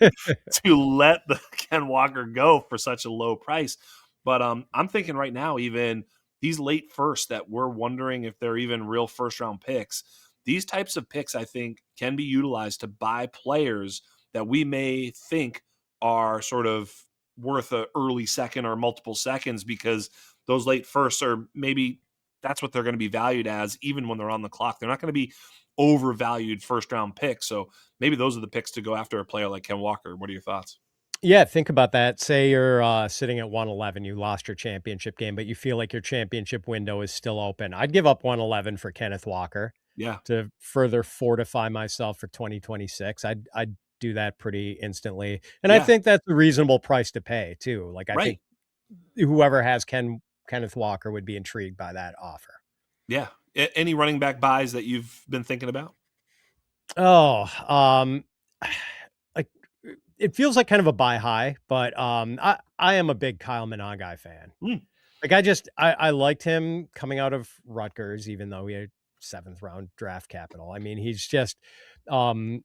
to let the Ken Walker go for such a low price. But I'm thinking right now, even these late first that we're wondering if they're even real first round picks, these types of picks, I think, can be utilized to buy players that we may think are sort of worth a early second or multiple seconds, because those late firsts are maybe that's what they're going to be valued as, even when they're on the clock. They're not going to be overvalued first round picks. So maybe those are the picks to go after a player like Ken Walker. What are your thoughts? Yeah, think about that. Say you're sitting at 111, you lost your championship game, but you feel like your championship window is still open. I'd give up 111 for Kenneth Walker Yeah. to further fortify myself for 2026. I'd do that pretty instantly. And I Yeah. think that's a reasonable price to pay too. Like I think Right. whoever has Kenneth Walker would be intrigued by that offer. Yeah. Any running back buys that you've been thinking about? Oh, like it feels like kind of a buy high, but I am a big Kyle Monangai fan. Hmm. Like I liked him coming out of Rutgers, even though he had 7th round draft capital. I mean, he's just um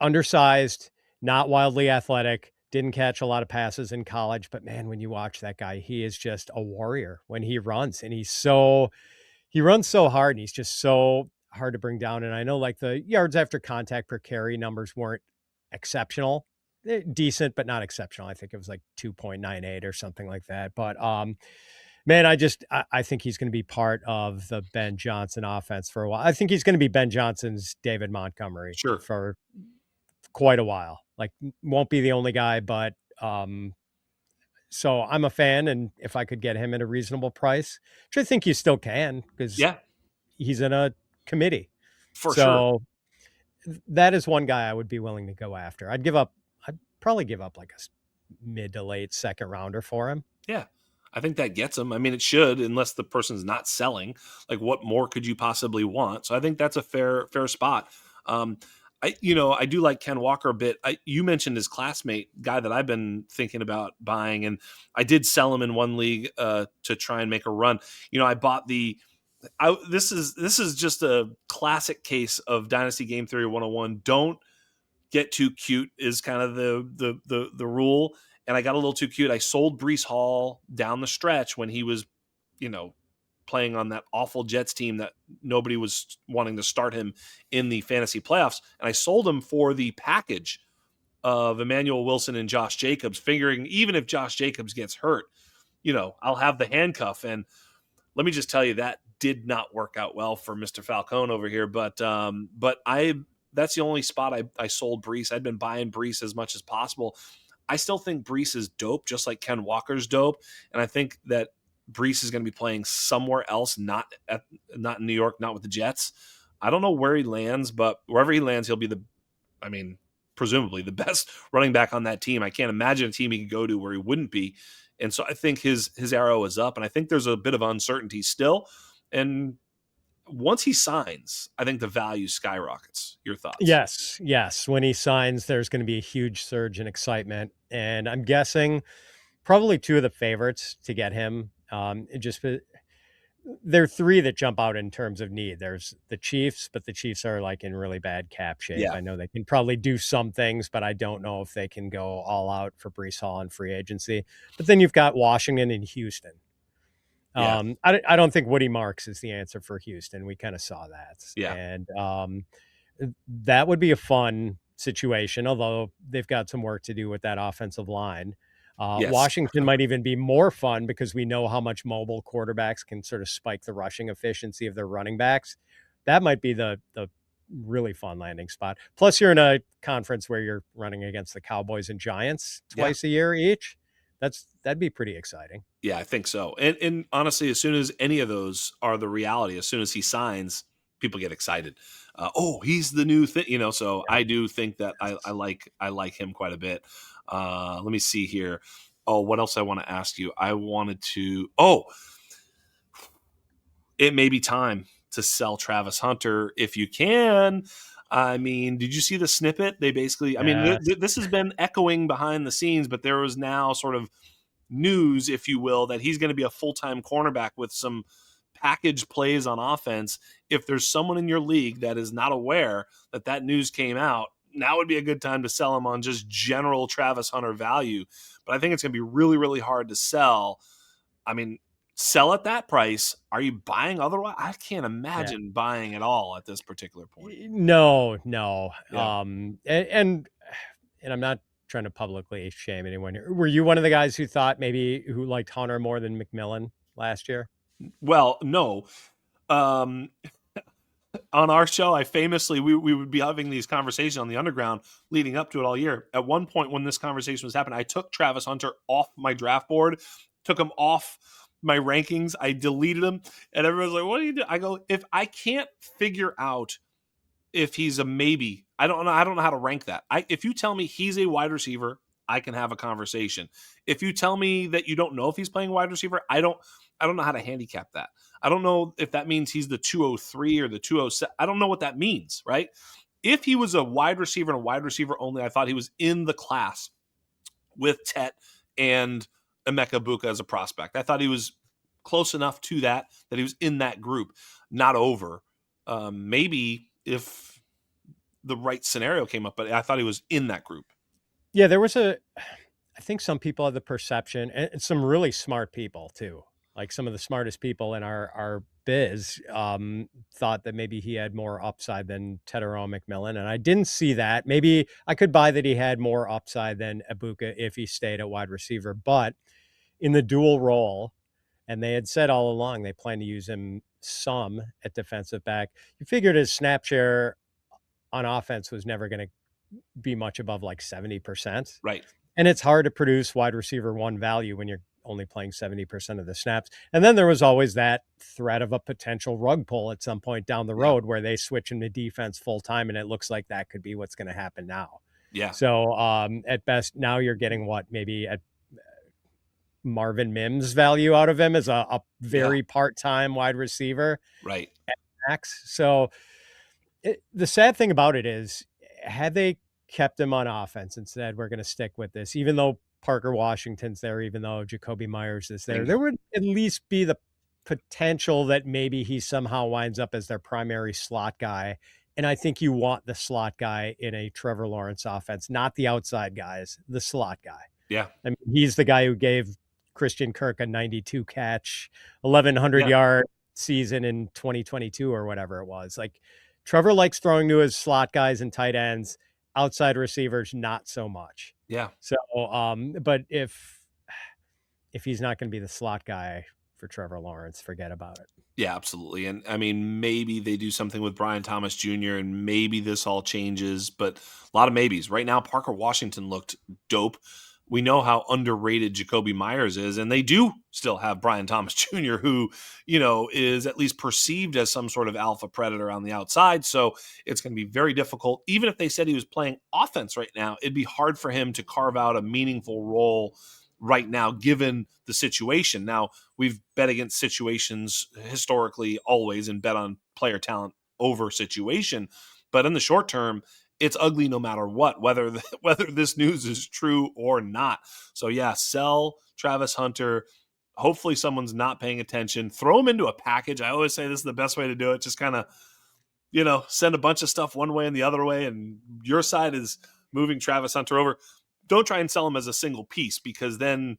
undersized, not wildly athletic, didn't catch a lot of passes in college, but man, when you watch that guy, he is just a warrior when he runs, and he runs so hard, and he's just so hard to bring down. And I know like the yards after contact per carry numbers weren't exceptional. Decent, but not exceptional. I think it was like 2.98 or something like that. But man, I think he's going to be part of the Ben Johnson offense for a while. I think he's going to be Ben Johnson's David Montgomery Sure. for quite a while. Like won't be the only guy, but so I'm a fan, and if I could get him at a reasonable price, which I think you still can because Yeah, he's in a committee. for sure. So that is one guy I would be willing to go after. I'd probably give up like mid to late second rounder for him. Yeah. I think that gets him. I mean, it should, unless the person's not selling. Like, what more could you possibly want? So I think that's a fair spot. Um, I do like Ken Walker a bit. You mentioned his classmate, guy that I've been thinking about buying, and I did sell him in one league to try and make a run. I bought this is just a classic case of Dynasty Game Theory 101. Don't get too cute is kind of the rule. And I got a little too cute. I sold Brees Hall down the stretch when he was, you know, playing on that awful Jets team that nobody was wanting to start him in the fantasy playoffs. And I sold him for the package of Emmanuel Wilson and Josh Jacobs, figuring even if Josh Jacobs gets hurt, I'll have the handcuff. And let me just tell you, that did not work out well for Mr. Falcone over here. But that's the only spot I sold Brees. I'd been buying Brees as much as possible. I still think Brees is dope, just like Ken Walker's dope. And I think that Brees is going to be playing somewhere else, not in New York, not with the Jets. I don't know where he lands, but wherever he lands, he'll be presumably the best running back on that team. I can't imagine a team he could go to where he wouldn't be. And so I think his arrow is up, and I think there's a bit of uncertainty still. And once he signs, I think the value skyrockets. Your thoughts? Yes. When he signs, there's going to be a huge surge in excitement, and I'm guessing probably two of the favorites to get him. There are three that jump out in terms of need. There's the Chiefs, but the Chiefs are like in really bad cap shape. Yeah. I know they can probably do some things, but I don't know if they can go all out for Brees Hall in free agency. But then you've got Washington and Houston. Yeah. I don't think Woody Marks is the answer for Houston. We kind of saw that. Yeah. And that would be a fun situation, although they've got some work to do with that offensive line. Yes. Washington might even be more fun because we know how much mobile quarterbacks can sort of spike the rushing efficiency of their running backs. That might be the really fun landing spot. Plus, you're in a conference where you're running against the Cowboys and Giants twice a year each. That'd be pretty exciting. Yeah, I think so. And honestly, as soon as any of those are the reality, as soon as he signs, people get excited. He's the new thing, So I do think that I like him quite a bit. Let me see here. Oh, what else I want to ask you? I wanted to. It may be time to sell Travis Hunter if you can. I mean, did you see the snippet? They basically, this has been echoing behind the scenes, but there was now sort of news, if you will, that he's going to be a full-time cornerback with some package plays on offense. If there's someone in your league that is not aware that news came out, now would be a good time to sell him on just general Travis Hunter value. But I think it's going to be really, really hard to sell. I mean, sell at that price. Are you buying otherwise? I can't Yeah. imagine buying at all at this particular point. No, no. Yeah. And I'm not trying to publicly shame anyone here. Were you one of the guys who thought maybe who liked Hunter more than McMillan last year? Well, no. Um, on our show, I famously we would be having these conversations on the underground leading up to it all year. At one point when this conversation was happening, I took Travis Hunter off my draft board, took him off my rankings. I deleted him, and everyone's like, "What do you do?" I go, "If I can't figure out if he's a maybe, I don't know. I don't know how to rank that. If you tell me he's a wide receiver, I can have a conversation. If you tell me that you don't know if he's playing wide receiver, I don't know how to handicap that. I don't know if that means he's the 203 or the 207. I don't know what that means, right? If he was a wide receiver and a wide receiver only, I thought he was in the class with Tet and Emeka Buka as a prospect. I thought he was close enough to that he was in that group, not over. Maybe if the right scenario came up, but I thought he was in that group. Yeah, I think some people have the perception, and some really smart people too. Like some of the smartest people in our biz thought that maybe he had more upside than Tedero McMillan, and I didn't see that. Maybe I could buy that he had more upside than Ibuka if he stayed at wide receiver, but in the dual role, and they had said all along they plan to use him some at defensive back. You figured his snap share on offense was never going to be much above like 70%. Right. And it's hard to produce wide receiver one value when you're only playing 70% of the snaps. And then there was always that threat of a potential rug pull at some point down the road where they switch him to defense full time. And it looks like that could be what's going to happen now. Yeah. So at best, now you're getting what maybe at Marvin Mims value out of him as a very part-time wide receiver. Right. At max. So the sad thing about it is, had they kept him on offense and said, we're going to stick with this, even though Parker Washington's there, even though Jacoby Myers is there, there would at least be the potential that maybe he somehow winds up as their primary slot guy. And I think you want the slot guy in a Trevor Lawrence offense, not the outside guys, the slot guy. Yeah. I mean, he's the guy who gave Christian Kirk a 92 catch, 1,100 yard season in 2022 or whatever it was. Like, Trevor likes throwing to his slot guys and tight ends, outside receivers, not so much. Yeah. So, but if he's not going to be the slot guy for Trevor Lawrence, forget about it. Yeah, absolutely. And I mean, maybe they do something with Brian Thomas Jr. and maybe this all changes, but a lot of maybes. Right now, Parker Washington looked dope. We know how underrated Jacoby Myers is, and they do still have Brian Thomas Jr., who, is at least perceived as some sort of alpha predator on the outside. So it's going to be very difficult. Even if they said he was playing offense right now, it'd be hard for him to carve out a meaningful role right now, given the situation. Now, we've bet against situations historically always and bet on player talent over situation. But in the short term, it's ugly no matter what, whether this news is true or not. So yeah, sell Travis Hunter. Hopefully someone's not paying attention. Throw him into a package. I always say this is the best way to do it. Just kind of, send a bunch of stuff one way and the other way, and your side is moving Travis Hunter over. Don't try and sell him as a single piece, because then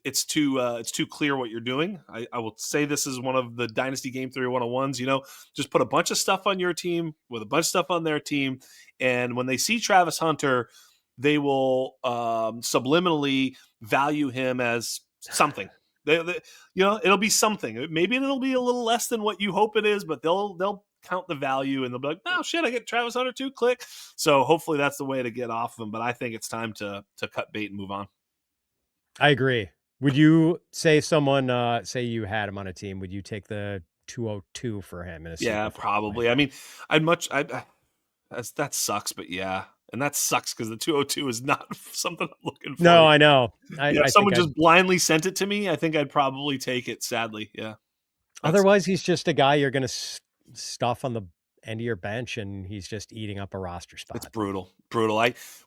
it's too clear what you're doing. I will say this is one of the Dynasty Game Theory 101s. Just put a bunch of stuff on your team with a bunch of stuff on their team, and when they see Travis Hunter, they will subliminally value him as something. It'll be something. Maybe it'll be a little less than what you hope it is, but they'll count the value and they'll be like, oh shit, I get Travis Hunter too. Click. So hopefully that's the way to get off of him. But I think it's time to cut bait and move on. I agree. Would you say someone, say you had him on a team, would you take the 202 for him? Probably. I mean, that sucks, but yeah. And that sucks because the 202 is not something I'm looking for. No, I know. If someone just blindly sent it to me, I think I'd probably take it, sadly. Yeah. Otherwise, he's just a guy you're going to stuff on the end of your bench, and he's just eating up a roster spot. It's brutal.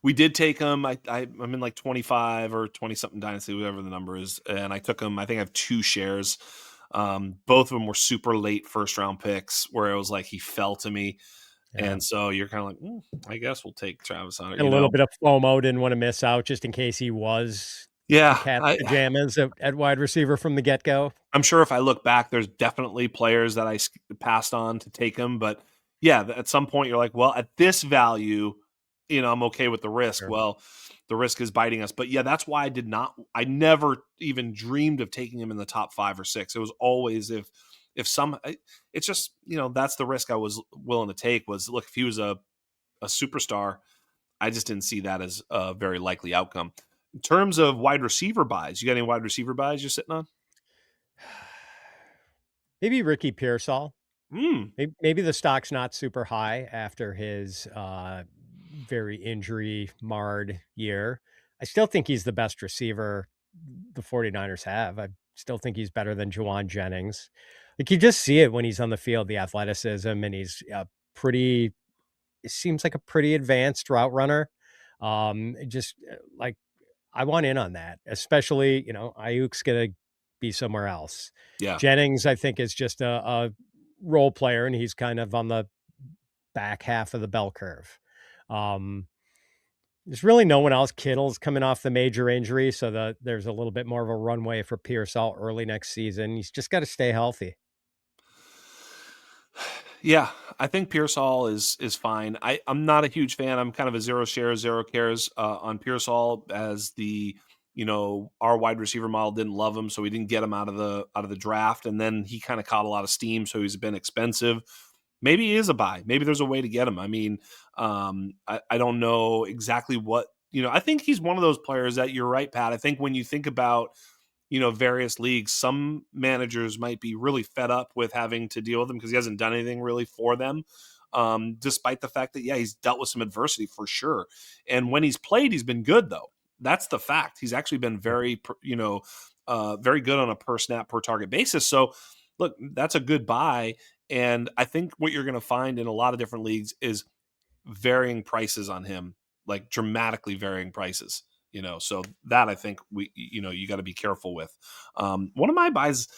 We did take him. I'm in like 25 or 20 something dynasty, whatever the number is, and I took him. I think I have 2 shares. Both of them were super late first round picks, where it was like he fell to me. Yeah. And so you're kind of like, I guess we'll take Travis Hunter. And a little bit of FOMO, didn't want to miss out just in case he was Yeah, the cat's pajamas at wide receiver from the get-go. I'm sure if I look back, there's definitely players that I passed on to take him. But yeah, at some point you're like, well, at this value, I'm okay with the risk. Sure. Well, the risk is biting us. But yeah, that's why I never even dreamed of taking him in the top 5 or 6. It was always it's just, that's the risk I was willing to take was, look, if he was a superstar, I just didn't see that as a very likely outcome. In terms of wide receiver buys, you got any wide receiver buys you're sitting on? Maybe Ricky Pearsall. Hmm. Maybe the stock's not super high after his very injury marred year. I still think he's the best receiver the 49ers have. I still think he's better than Juwan Jennings. Like you just see it when he's on the field, the athleticism, and he's pretty, it seems like a pretty advanced route runner. Just like I want in on that, especially, Ayuk's going to be somewhere else. Yeah. Jennings, I think, is just a role player, and he's kind of on the back half of the bell curve. Um, there's really no one else. Kittle's coming off the major injury, so there's a little bit more of a runway for Pearsall early next season. He's just got to stay healthy. Yeah, I think Pearsall is fine. I'm not a huge fan. I'm kind of a zero shares, zero cares on Pearsall as our wide receiver model didn't love him, so we didn't get him out of the draft, and then he kind of caught a lot of steam, so he's been expensive. Maybe he is a buy. Maybe there's a way to get him. I mean, I don't know exactly what I think he's one of those players that you're right, Pat. I think when you think about various leagues, some managers might be really fed up with having to deal with him because he hasn't done anything really for them. Despite the fact that, yeah, he's dealt with some adversity for sure. And when he's played, he's been good though. That's the fact. He's actually been very, very good on a per snap, per target basis. So look, that's a good buy. And I think what you're going to find in a lot of different leagues is varying prices on him, like dramatically varying prices. So that I think you got to be careful with. One of my buys,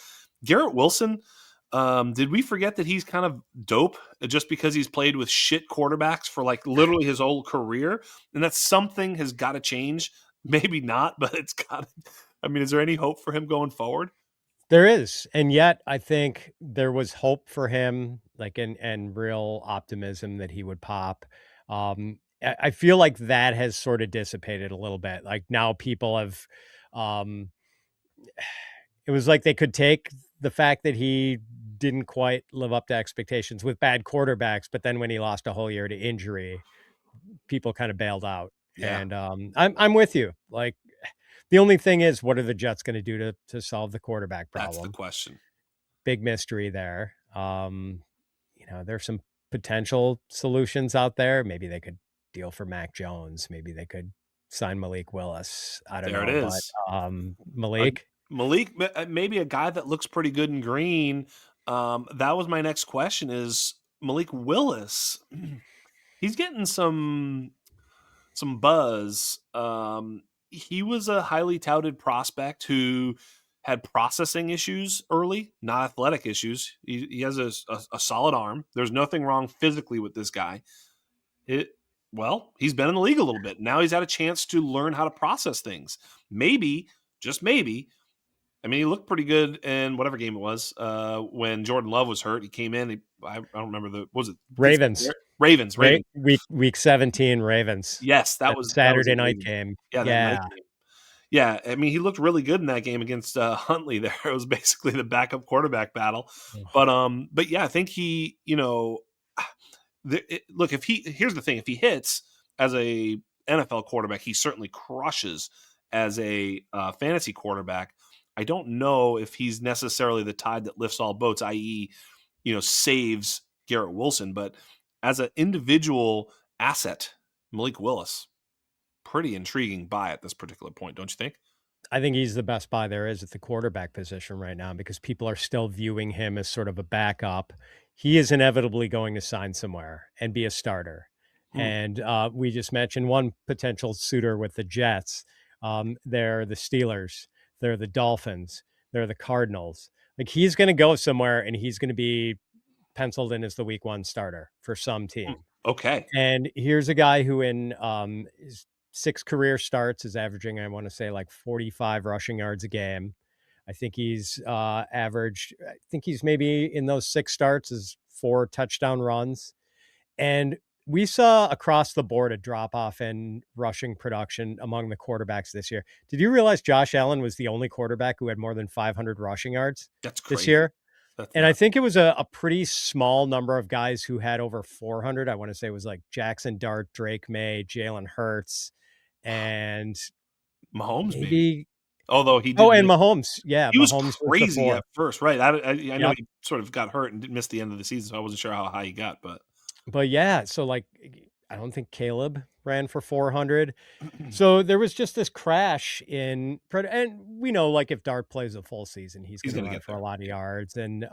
Garrett Wilson. Did we forget that he's kind of dope just because he's played with shit quarterbacks for like literally his whole career, and that something has got to change. Maybe not, but it's got. I mean, is there any hope for him going forward? There is, and yet I think there was hope for him, like and real optimism that he would pop. I feel like that has sort of dissipated a little bit. Like now people have, um, it was like they could take the fact that he didn't quite live up to expectations with bad quarterbacks, but then when he lost a whole year to injury, people kind of bailed out. Yeah, And I'm with you. Like the only thing is, what are the Jets going to do to solve the quarterback that's the problem? question. Big mystery there. There's some potential solutions out there. Maybe they could deal for Mac Jones. Maybe they could sign Malik Willis. I don't There it know, but is. Uh, Malik, Malik, maybe a guy that looks pretty good in green. That was my next question: is Malik Willis? He's getting some buzz. He was a highly touted prospect who had processing issues early, not athletic issues. He has a solid arm. There's nothing wrong physically with this guy. It well, he's been in the league a little bit. Now he's had a chance to learn how to process things. Maybe, just maybe. I mean, he looked pretty good in whatever game it was when Jordan Love was hurt. He came in. I don't remember was it Ravens, Ravens? right? Ravens. Week 17 Ravens. Yes, that That was Saturday a night Ravens. game. Yeah, that night Yeah. game. Yeah, I mean, he looked really good in that game against Huntley. There, it was basically the backup quarterback battle. But yeah, I think he, look, if here's the thing: if he hits as a NFL quarterback, he certainly crushes as a fantasy quarterback. I don't know if he's necessarily the tide that lifts all boats, i.e., saves Garrett Wilson, but as an individual asset, Malik Willis, pretty intriguing buy at this particular point, don't you think? I think he's the best buy there is at the quarterback position right now because people are still viewing him as sort of a backup. He is inevitably going to sign somewhere and be a starter. Hmm. And we just mentioned one potential suitor with the Jets. They're the Steelers, they're the Dolphins, they're the Cardinals. Like he's going to go somewhere and he's going to be penciled in as the week 1 starter for some team. Okay. And here's a guy who in 6 career starts, is averaging, I want to say, like 45 rushing yards a game. I think he's averaged, I think he's maybe in those 6 starts is 4 touchdown runs. And we saw across the board a drop off in rushing production among the quarterbacks this year. Did you realize Josh Allen was the only quarterback who had more than 500 rushing yards That's this crazy. year? That's And I nuts. think it was a pretty small number of guys who had over 400. I want to say it was like Jackson Dart, Drake May, Jalen Hurts, and Mahomes, maybe. maybe, Although he oh, did and miss. Mahomes. Yeah, He was Mahomes was the crazy at 4th. first, right? I know Yep. he sort of got hurt and did miss the end of the season, so I wasn't sure how high he got, but But yeah, so like, I don't think Caleb ran for 400. So there was just this crash in, and we know, like, if Dart plays a full season, he's he's going to gonna run get for a there. lot of Yeah. yards. And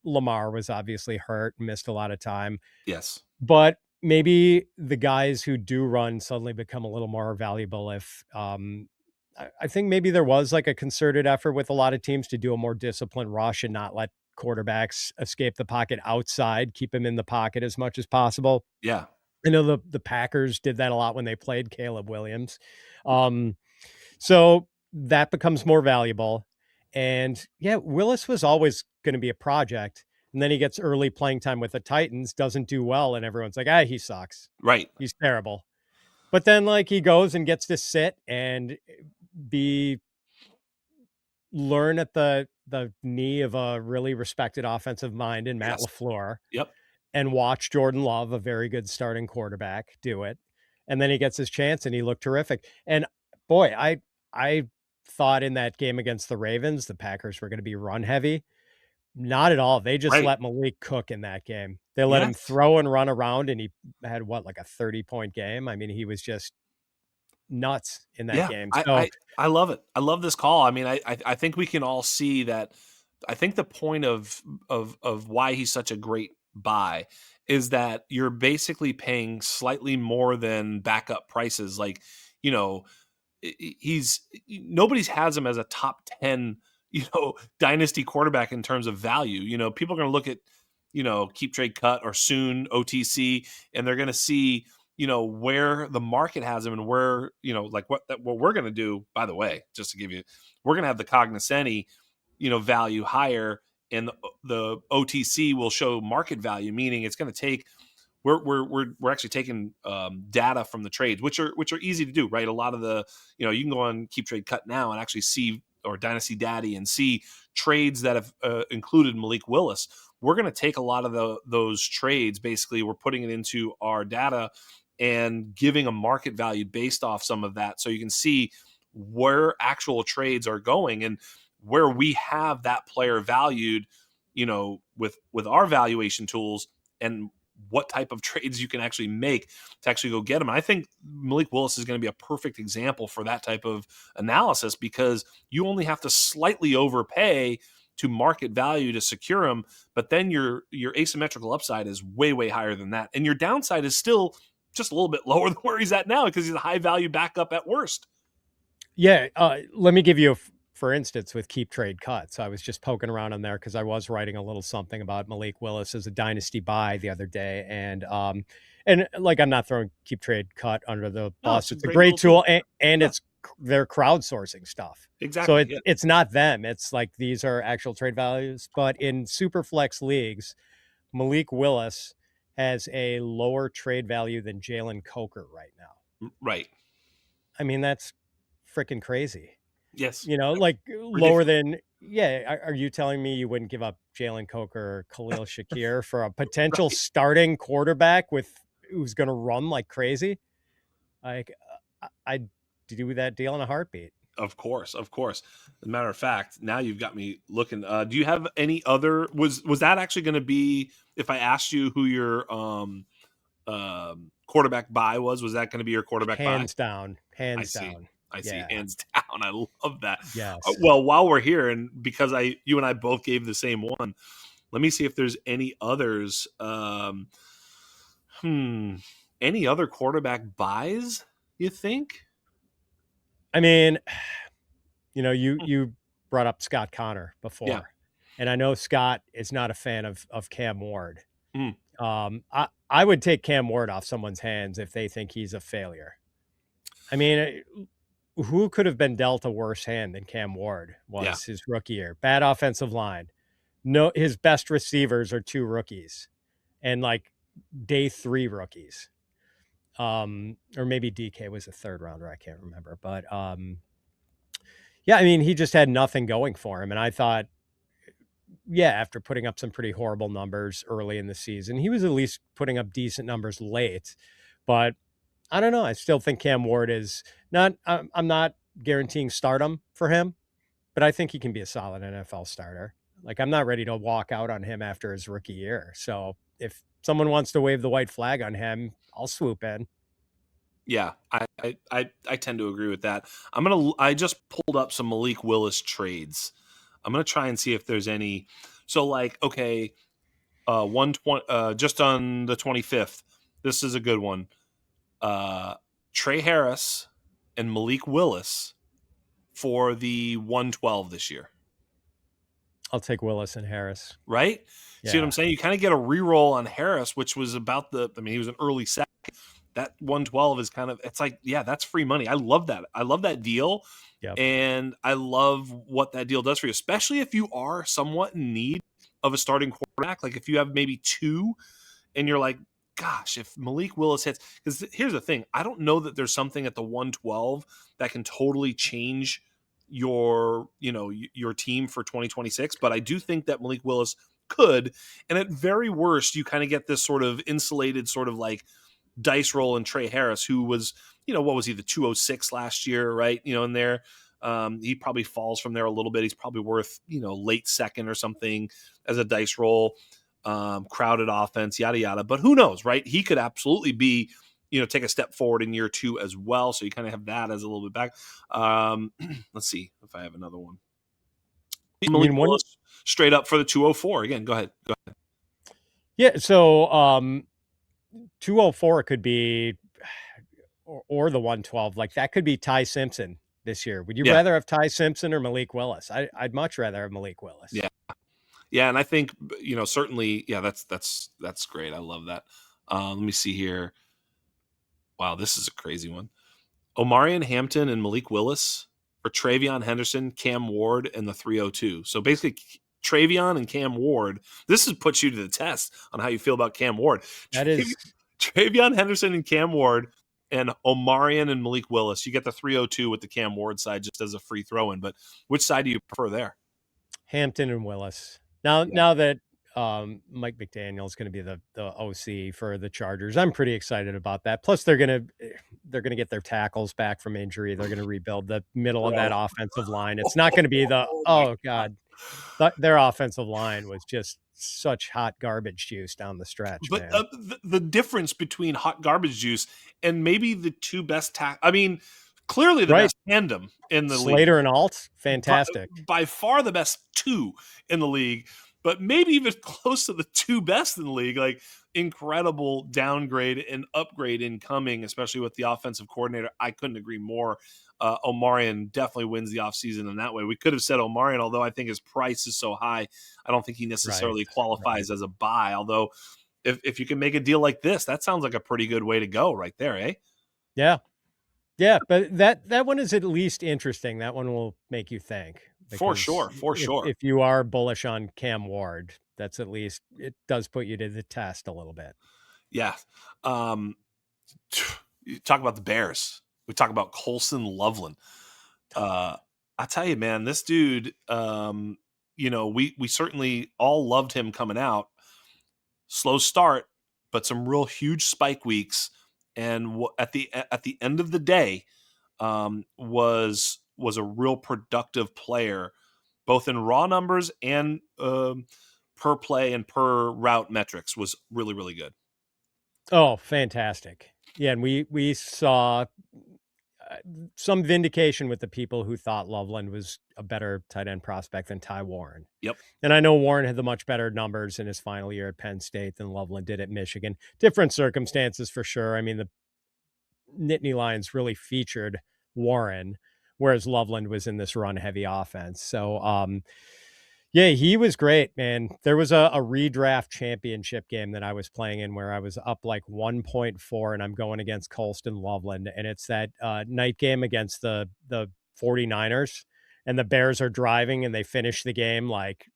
Lamar was obviously hurt, missed a lot of time. Yes. But maybe the guys who do run suddenly become a little more valuable if, I think maybe there was like a concerted effort with a lot of teams to do a more disciplined rush and not let quarterbacks escape the pocket outside, keep them in the pocket as much as possible. Yeah. I know the Packers did that a lot when they played Caleb Williams. Um, so that becomes more valuable. And yeah, Willis was always going to be a project. And then he gets early playing time with the Titans, doesn't do well, and everyone's like, he sucks. Right. He's terrible. But then like he goes and gets to sit and be learn at the knee of a really respected offensive mind in Matt Yes. LaFleur, Yep. and watch Jordan Love, a very good starting quarterback, do it. And then he gets his chance and he looked terrific. And boy, I thought in that game against the Ravens, the Packers were going to be run heavy. Not at all. They just Right. let Malik cook in that game. They let him Yes. throw and run around, and he had what, like a 30-point game. I mean, he was just nuts in that Yeah. game. I So I I love it. I love this call. I mean, I think we can all see that. I think the point of why he's such a great buy is that you're basically paying slightly more than backup prices. Like, you know, he's nobody's has him as a top 10, dynasty quarterback in terms of value. People are going to look at, keep trade cut or soon OTC, and they're going to see, where the market has him and where, like what we're going to do, by the way, just to give you, we're going to have the cognoscenti, value higher, and the OTC will show market value, meaning it's going to take, we're actually taking data from the trades, which are easy to do, right? A lot of the, you can go on Keep Trade Cut now and actually see, or Dynasty Daddy, and see trades that have included Malik Willis. We're going to take a lot of those trades. Basically, we're putting it into our data and giving a market value based off some of that, so you can see where actual trades are going and where we have that player valued, with our valuation tools, and what type of trades you can actually make to actually go get him. And I think Malik Willis is going to be a perfect example for that type of analysis, because you only have to slightly overpay to market value to secure him, but then your asymmetrical upside is way, way higher than that. And your downside is still just a little bit lower than where he's at now, because he's a high value backup at worst. yeah, let me give you for instance, with Keep Trade Cuts. I was just poking around on there because I was writing a little something about Malik Willis as a dynasty buy the other day, and like, I'm not throwing Keep Trade Cut under the No, bus. it's a It's a great great little tool. tool, and Yeah, it's they're crowdsourcing stuff. So exactly. Yeah. it's not them. It's like these are actual trade values. But in super flex leagues, Malik Willis has a lower trade value than Jalen Coker right now. Right. I mean, that's freaking crazy. Yes. Like lower Ridiculous. than, yeah. Are you telling me you wouldn't give up Jalen Coker or Khalil Shakir for a potential Right. starting quarterback who's going to run like crazy? Like, I'd do that deal in a heartbeat. Of course, of course. As a matter of fact, now you've got me looking. Do you have any other? Was that actually going to be, if I asked you who your quarterback buy was? Was that going to be your quarterback buy? Hands down, I hands see. down. I see. Yeah. Hands down. I love that. Yes. Well, while we're here, and because you and I both gave the same one, let me see if there's any others. Hmm. Any other quarterback buys? You think? I mean, you brought up Scott Connor Yeah. before, and I know Scott is not a fan of Cam Ward. Mm. I would take Cam Ward off someone's hands if they think he's a failure. I mean, who could have been dealt a worse hand than Cam Ward Yeah. was his rookie year? Bad offensive line. No, his best receivers are 2 rookies and like day 3 rookies. Or maybe DK was a 3rd rounder. I can't remember, but yeah, I mean, he just had nothing going for him. And I thought, yeah, after putting up some pretty horrible numbers early in the season, he was at least putting up decent numbers late. But I don't know. I still think Cam Ward is not, I'm not guaranteeing stardom for him, but I think he can be a solid NFL starter. Like, I'm not ready to walk out on him after his rookie year. So if someone wants to wave the white flag on him, I'll swoop in. Yeah, I tend to agree with that. I just pulled up some Malik Willis trades. I'm gonna try and see if there's any. So like, okay, 120, just on the 25th. This is a good one. Trey Harris and Malik Willis for the 112 this year. I'll take Willis and Harris. Right? See what I'm Yeah. saying? You kind of get a reroll on Harris, which was about he was an early second. That 112 is kind of, it's like, yeah, that's free money. I love that. I love that deal. Yep. And I love what that deal does for you, especially if you are somewhat in need of a starting quarterback. Like if you have maybe 2 and you're like, gosh, if Malik Willis hits, because here's the thing, I don't know that there's something at the 112 that can totally change your team for 2026, but I do think that Malik Willis could. And at very worst, you kind of get this sort of insulated sort of like dice roll in Trey Harris, who was, what was he, the 206 last year, right? In there. He probably falls from there a little bit. He's probably worth, late second or something as a dice roll. Crowded offense, yada, yada. But who knows, right? He could absolutely be, take a step forward in year 2 as well. So you kind of have that as a little bit back. Let's see if I have another one. Malik Willis, straight up for the 204. Again, go ahead. Yeah, so 204 could be, or the 112. Like that could be Ty Simpson this year. Would you rather have Ty Simpson or Malik Willis? I'd much rather have Malik Willis. Yeah. Yeah, and I think, certainly, yeah, that's great. I love that. Let me see here. Wow, this is a crazy one. Omarion Hampton and Malik Willis for Travion Henderson, Cam Ward, and the 302. So basically, Travion and Cam Ward. This has put you to the test on how you feel about Cam Ward. That is Travion Henderson and Cam Ward and Omarion and Malik Willis. You get the 302 with the Cam Ward side just as a free throw-in. But which side do you prefer there? Hampton and Willis. Now that Mike McDaniel is going to be the OC for the Chargers, I'm pretty excited about that. Plus, they're gonna get their tackles back from injury. They're going to rebuild the middle of that offensive line. It's not going to be their offensive line was just such hot garbage juice down the stretch. But the difference between hot garbage juice and maybe the 2 best clearly the best tandem in the league. Slater and Alt, fantastic. By far the best 2 in the league, but maybe even close to the 2 best in the league. Like incredible downgrade and upgrade incoming, especially with the offensive coordinator. I couldn't agree more. Omarion definitely wins the offseason in that way. We could have said Omarion, although I think his price is so high, I don't think he necessarily qualifies as a buy. Although if you can make a deal like this, that sounds like a pretty good way to go right there, eh? Yeah. Yeah, but that one is at least interesting. That one will make you think. For sure. If you are bullish on Cam Ward, that's at least, it does put you to the test a little bit. Yeah. You talk about the Bears. We talk about Colson Loveland. I tell you, man, this dude, we certainly all loved him coming out. Slow start, but some real huge spike weeks. And at the end of the day, was a real productive player, both in raw numbers and per play and per route metrics. Was really, really good. Oh, fantastic! Yeah, and we saw some vindication with the people who thought Loveland was a better tight end prospect than Ty Warren. Yep. And I know Warren had the much better numbers in his final year at Penn State than Loveland did at Michigan. Different circumstances for sure. I mean, the Nittany Lions really featured Warren, whereas Loveland was in this run-heavy offense. So, Yeah, he was great, man. There was a redraft championship game that I was playing in where I was up like 1.4 and I'm going against Colston Loveland. And it's that night game against the 49ers. And the Bears are driving and they finish the game like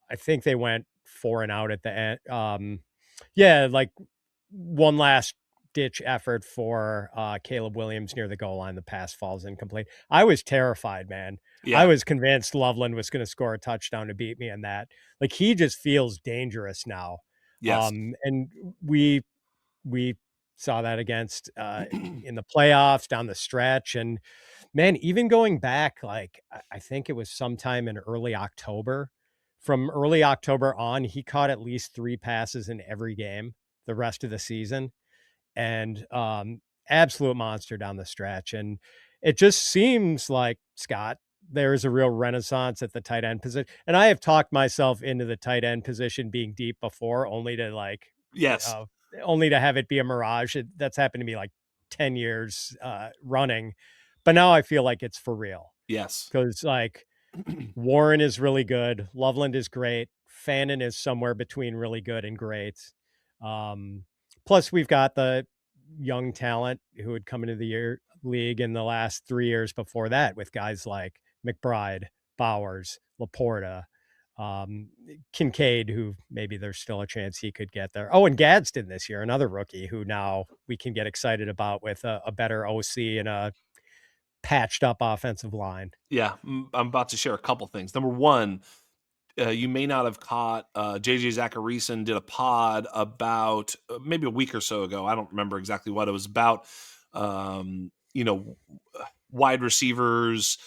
I think they went 4 and out at the end. Yeah, like one last ditch effort for Caleb Williams near the goal line. The pass falls incomplete. I was terrified, man. I Yeah. was convinced Loveland was going to score a touchdown to beat me in that. Like he just feels dangerous now. Yes. And we saw that against in the playoffs down the stretch. And man, even going back, like I think it was sometime in early October. From early October on, he caught at least 3 passes in every game the rest of the season, and absolute monster down the stretch. And it just seems like, Scott, there is a real renaissance at the tight end position. And I have talked myself into the tight end position being deep before, Yes. uh, only to have it be a mirage. That's happened to me like 10 years running, but now I feel like it's for real Yes. because like Warren is really good. Loveland is great. Fannin is somewhere between really good and great. Um, Plus, we've got the young talent who had come into the league in the last 3 years before that with guys like McBride, Bowers, Laporta, um, Kincaid, who maybe there's still a chance he could get there. Oh, and Gadsden this year, another rookie who now we can get excited about with a better OC and a patched up offensive line. Yeah. I'm about to share a couple things. Number one, you may not have caught JJ Zacharyson did a pod about maybe a week or so ago. I don't remember exactly what it was about. You know, wide receivers,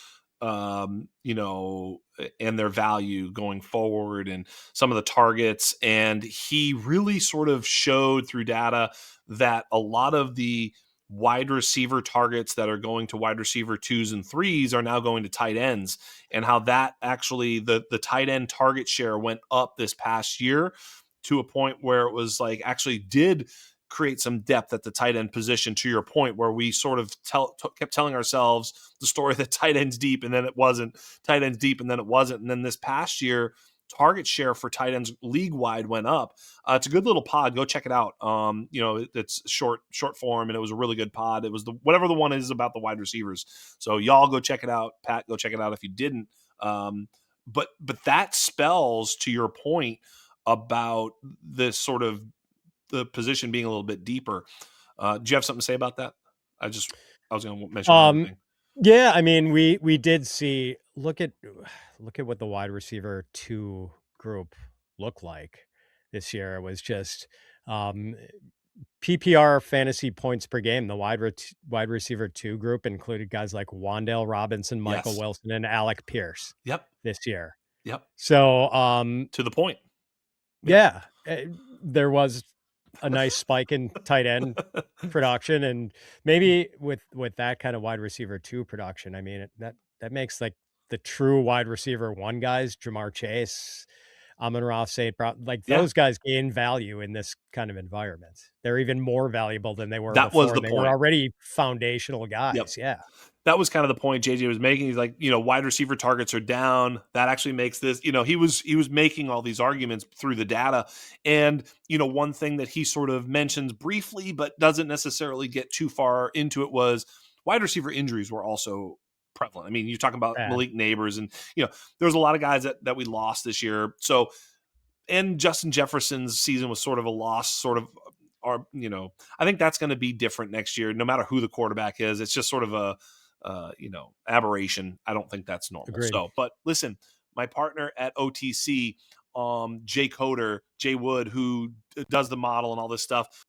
you know, and their value going forward and some of the targets. And he really sort of showed through data that a lot of the wide receiver targets that are going to wide receiver 2s and 3s are now going to tight ends, and how that actually the tight end target share went up this past year to a point where it was like actually did create some depth at the tight end position, to your point, where we sort of kept telling ourselves the story that tight ends deep and then it wasn't, tight ends deep and then it wasn't. And then this past year, target share for tight ends league wide went up. It's a good little pod. Go check it out. You know, it's short form, and it was a really good pod. It was the whatever the one is about the wide receivers. So y'all go check it out. Pat, go check it out if you didn't. But that spells, to your point about this sort of the position being a little bit deeper. Do you have something to say about that? I was going to mention one other Um, thing. yeah, I mean, we did see look at what the wide receiver 2 group looked like this year. It was just um PPR fantasy points per game. The wide receiver 2 group included guys like Wandale Robinson, Michael Yes. Wilson, and Alec Pierce Yep. this year. Yep. So, To the point. Yep. yeah, there was a nice spike in tight end production, and maybe with that kind of wide receiver 2 production, I mean, that makes like the true wide receiver 1 guys, Jamar Chase, Amon-Ra St. Brown, like Yeah. those guys gain value in this kind of environment. They're even more valuable than they were That was before, the and they were point. already foundational Yep. guys. Yeah. That was kind of the point JJ was making. He's like, you know, wide receiver targets are down. That actually makes this, you know, he was making all these arguments through the data. And, you know, one thing that he sort of mentions briefly, but doesn't necessarily get too far into it, was wide receiver injuries were also prevalent. I mean, you talk about Bad. Malik Neighbors, and, you know, there's a lot of guys that we lost this year. So, and Justin Jefferson's season was sort of a loss, sort of, or, you know, I think that's going to be different next year, no matter who the quarterback is. It's just sort of a, you know, aberration. I don't think that's normal. Agreed. So, but listen, my partner at OTC, Jay Coder, Jay Wood, who does the model and all this stuff,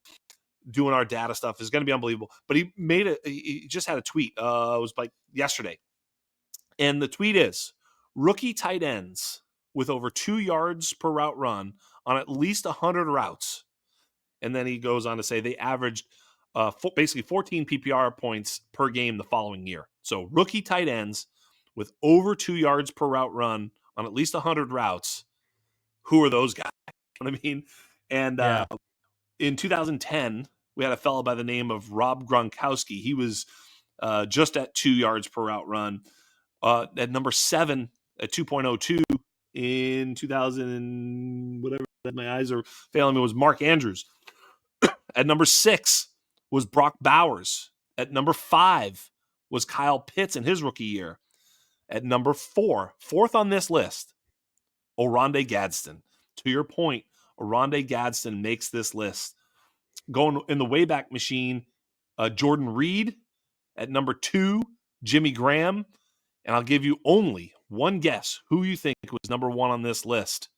doing our data stuff, is going to be unbelievable. But he just had a tweet. It was like yesterday. And the tweet is: rookie tight ends with over 2 yards per route run on at least 100 routes. And then he goes on to say they averaged basically 14 PPR points per game the following year. So rookie tight ends with over 2 yards per route run on at least 100 routes. Who are those guys? You know what I mean? And Yeah. in 2010, we had a fellow by the name of Rob Gronkowski. He was just at 2 yards per route run. At number 7 at 2.02 in 2000, whatever, my eyes are failing me, was Mark Andrews. At number 6 was Brock Bowers. At number 5 was Kyle Pitts in his rookie year. At number 4, fourth on this list, Oronde Gadsden. To your point, Oronde Gadsden makes this list. Going in the Wayback Machine, Jordan Reed. At number 2, Jimmy Graham. And I'll give you only one guess who you think was number 1 on this list.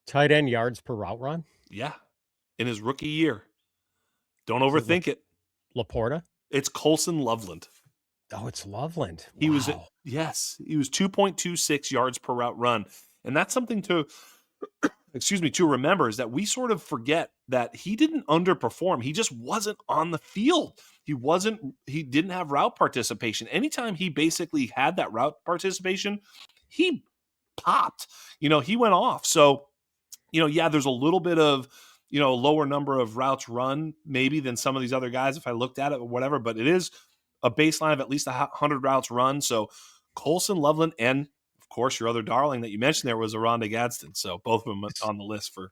Tight end yards per route run? Yeah, in his rookie year. Don't overthink it. Laporta? It's Colson Loveland. Oh, it's Loveland. He was, Wow. yes, he was 2.26 yards per route run. And that's something to, to remember, is that we sort of forget that he didn't underperform. He just wasn't on the field. He didn't have route participation. Anytime he basically had that route participation, he popped. He went off. So, yeah, there's a little bit of, lower number of routes run maybe than some of these other guys if I looked at it or whatever, but it is a baseline of at least 100 routes run. So Colson Loveland and, of course, your other darling that you mentioned there was Oronde Gadsden. So both of them on the list for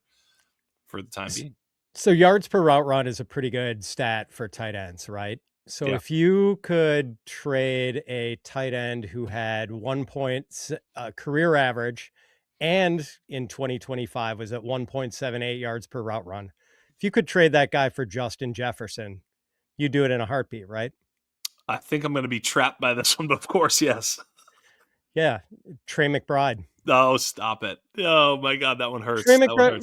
the time being. So yards per route run is a pretty good stat for tight ends, right? So if you could trade a tight end who had 1 point career average and in 2025 was at 1.78 yards per route run, if you could trade that guy for Justin Jefferson, you do it in a heartbeat, right? I think I'm going to be trapped by this one, but of course, yes. Yeah, Trey McBride. Oh, stop it. Oh, my God, that one hurts. Trey McBride,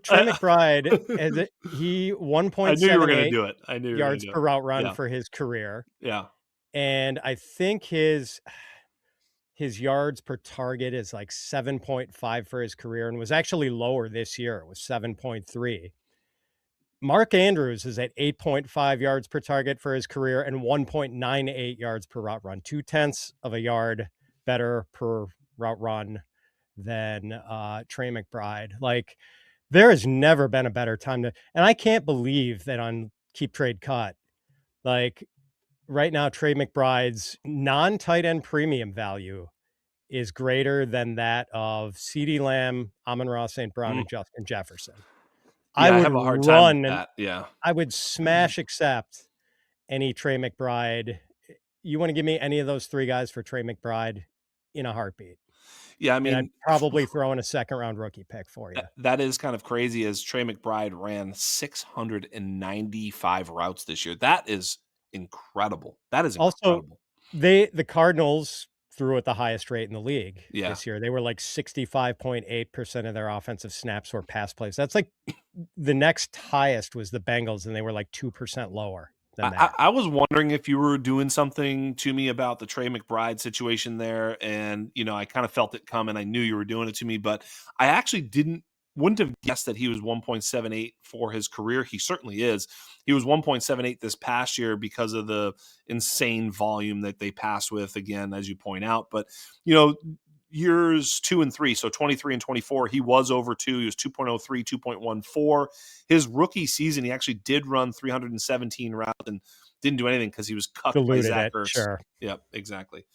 Trey McBride, he 1.78 I knew you were going to do it. I knew yards per route run for his career. Yeah. And I think his yards per target is like 7.5 for his career and was actually lower this year. It was 7.3. Mark Andrews is at 8.5 yards per target for his career and 1.98 yards per route run, 0.2 of a yard better per route run than Trey McBride. Like, there has never been a better time to, and I can't believe that on Keep Trade Cut, like right now, Trey McBride's non-tight end premium value is greater than that of CeeDee Lamb, Amon-Ra St. Brown, and Justin Jefferson. Yeah, I have a hard time with that. Yeah. I would smash accept any Trey McBride. You want to give me any of those 3 guys for Trey McBride in a heartbeat? Yeah, I mean, and I'd probably throw in a 2nd-round rookie pick for you. That is kind of crazy, as Trey McBride ran 695 routes this year. That is incredible. That is incredible. Also, the Cardinals threw at the highest rate in the league this year. They were like 65.8% of their offensive snaps were pass plays. That's like the next highest was the Bengals, and they were like 2% lower than that. I was wondering if you were doing something to me about the Trey McBride situation there, and I kind of felt it coming. I knew you were doing it to me, but I actually wouldn't have guessed that he was 1.78 for his career. He certainly is. He was 1.78 this past year because of the insane volume that they passed with, again, as you point out. But, years 2 and 3, so 23 and 24, he was over 2. He was 2.03, 2.14. His rookie season, he actually did run 317 routes and didn't do anything because he was cut by Zach Ertz. Sure. Yep, exactly.